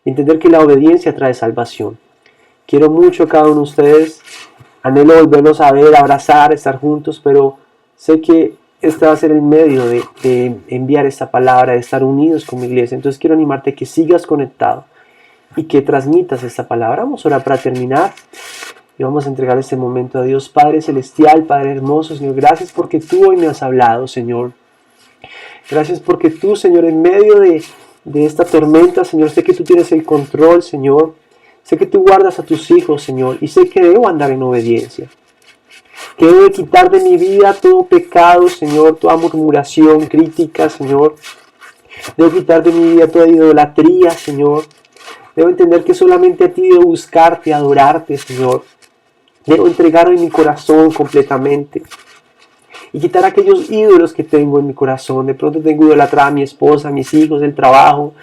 Entender que la obediencia trae salvación. Quiero mucho a cada uno de ustedes. Anhelo volverlos a ver, abrazar, estar juntos, pero sé que este va a ser el medio de enviar esta palabra, de estar unidos con mi iglesia. Entonces quiero animarte a que sigas conectado, y que transmitas esta palabra. Vamos a orar para terminar y vamos a entregar este momento a Dios. Padre celestial, Padre hermoso, Señor, gracias porque tú hoy me has hablado, Señor. Gracias porque tú, Señor, en medio de esta tormenta, Señor, sé que tú tienes el control, Señor. Sé que tú guardas a tus hijos, Señor, y sé que debo andar en obediencia. Que debo quitar de mi vida todo pecado, Señor, toda murmuración, crítica, Señor. Debo quitar de mi vida toda idolatría, Señor. Debo entender que solamente a ti debo buscarte, adorarte, Señor. Debo entregarme mi corazón completamente. Y quitar aquellos ídolos que tengo en mi corazón. De pronto tengo idolatrada a mi esposa, a mis hijos, el trabajo,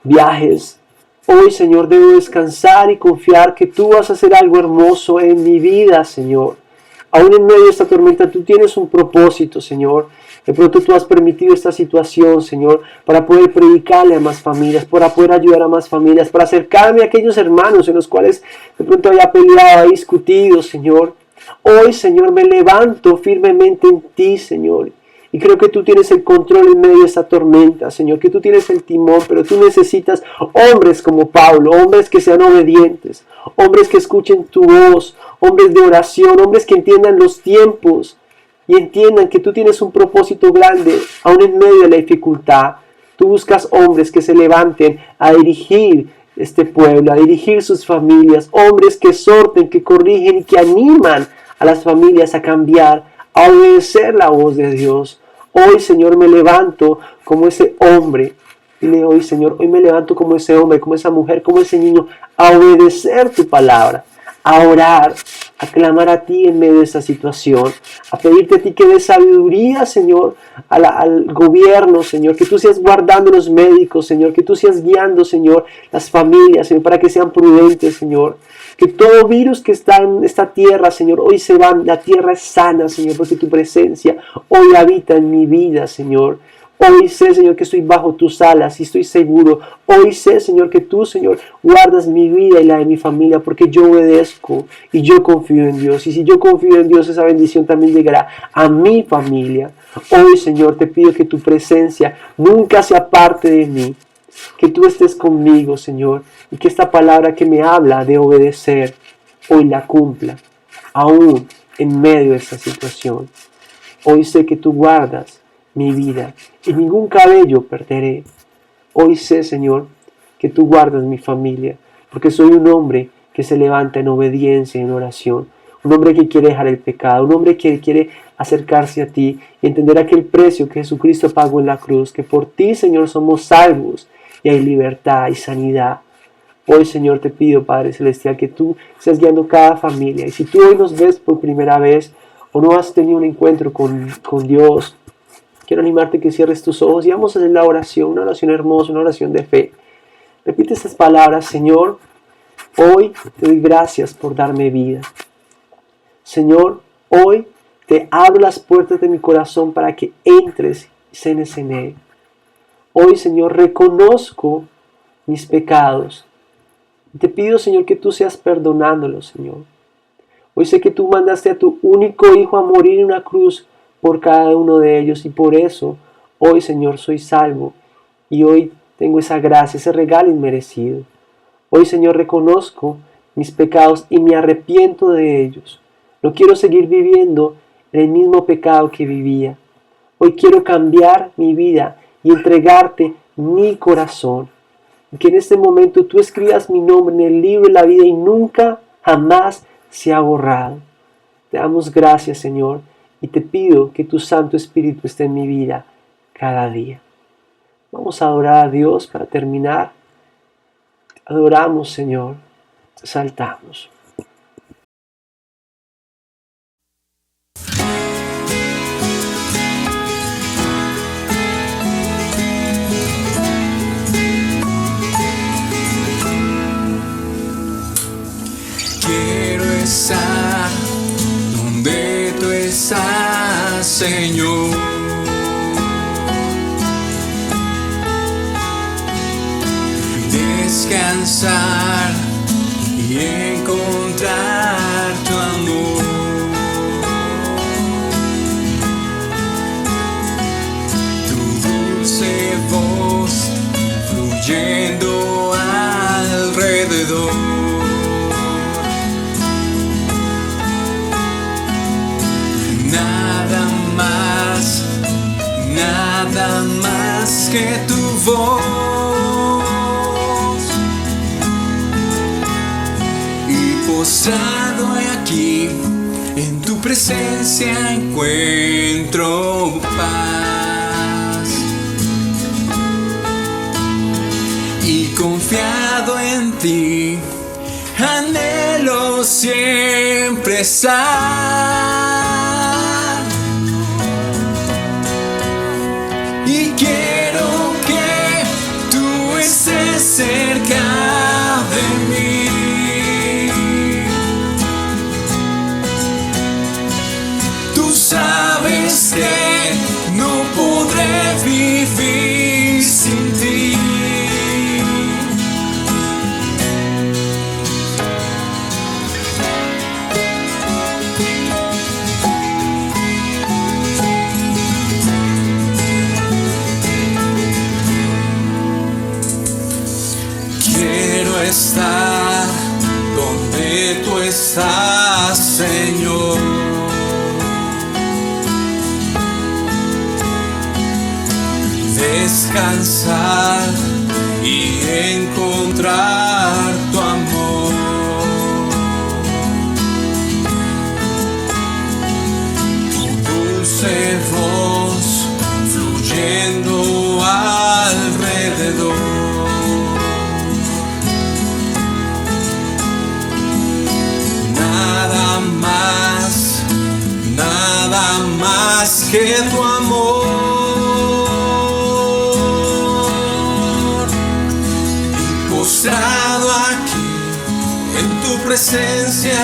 viajes. Hoy, Señor, debo descansar y confiar que tú vas a hacer algo hermoso en mi vida, Señor. Aún en medio de esta tormenta, tú tienes un propósito, Señor. De pronto tú has permitido esta situación, Señor, para poder predicarle a más familias, para poder ayudar a más familias, para acercarme a aquellos hermanos en los cuales de pronto había peleado, había discutido, Señor. Hoy, Señor, me levanto firmemente en ti, Señor. Y creo que tú tienes el control en medio de esta tormenta, Señor, que tú tienes el timón, pero tú necesitas hombres como Pablo, hombres que sean obedientes, hombres que escuchen tu voz, hombres de oración, hombres que entiendan los tiempos y entiendan que tú tienes un propósito grande, aún en medio de la dificultad. Tú buscas hombres que se levanten a dirigir este pueblo, a dirigir sus familias, hombres que exhorten, que corrigen y que animan a las familias a cambiar, a obedecer la voz de Dios. Hoy, Señor, me levanto como ese hombre. Dile hoy, Señor, hoy me levanto como ese hombre, como esa mujer, como ese niño, a obedecer tu palabra, a orar, a clamar a ti en medio de esta situación, a pedirte a ti que des sabiduría, Señor, al gobierno, Señor, que tú seas guardando los médicos, Señor, que tú seas guiando, Señor, las familias, Señor, para que sean prudentes, Señor. Que todo virus que está en esta tierra, Señor, hoy se va, la tierra es sana, Señor, porque tu presencia hoy habita en mi vida, Señor. Hoy sé, Señor, que estoy bajo tus alas y estoy seguro. Hoy sé, Señor, que tú, Señor, guardas mi vida y la de mi familia porque yo obedezco y yo confío en Dios. Y si yo confío en Dios, esa bendición también llegará a mi familia. Hoy, Señor, te pido que tu presencia nunca se aparte de mí. Que tú estés conmigo, Señor, y que esta palabra que me habla de obedecer, hoy la cumpla, aún en medio de esta situación. Hoy sé que tú guardas mi vida y ningún cabello perderé. Hoy sé, Señor, que tú guardas mi familia, porque soy un hombre que se levanta en obediencia y en oración. Un hombre que quiere dejar el pecado, un hombre que quiere acercarse a ti y entender aquel precio que Jesucristo pagó en la cruz, que por ti, Señor, somos salvos y hay libertad y sanidad. Hoy, Señor, te pido, Padre Celestial, que tú estés guiando cada familia. Y si tú hoy nos ves por primera vez o no has tenido un encuentro con Dios, quiero animarte que cierres tus ojos y vamos a hacer la oración, una oración hermosa, una oración de fe. Repite estas palabras: Señor, hoy te doy gracias por darme vida. Señor, hoy te abro las puertas de mi corazón para que entres y cenes en él. Hoy, Señor, reconozco mis pecados. Te pido, Señor, que tú seas perdonándolos, Señor. Hoy sé que tú mandaste a tu único Hijo a morir en una cruz por cada uno de ellos y por eso hoy, Señor, soy salvo y hoy tengo esa gracia, ese regalo inmerecido. Hoy, Señor, reconozco mis pecados y me arrepiento de ellos. No quiero seguir viviendo en el mismo pecado que vivía. Hoy quiero cambiar mi vida y entregarte mi corazón. Que en este momento tú escribas mi nombre en el libro de la vida y nunca, jamás se ha borrado. Te damos gracias, Señor, y te pido que tu Santo Espíritu esté en mi vida cada día. Vamos a adorar a Dios para terminar. Adoramos, Señor, exaltamos. Quiero estar donde tú estás, Señor. Descansar y encontrar tu amor. Tu dulce voz fluyendo alrededor. más que tu voz. Y postrado aquí, en tu presencia encuentro paz. Y confiado en ti, anhelo siempre estar. Y quiero que tú estés cerca de mí. Tú sabes que no podré vivir sin ti. Estar donde tú estás, Señor. Descansar y encontrar tu amor. Tu dulce voz fluyendo alrededor. Nada más que tu amor. Y postrado aquí, en tu presencia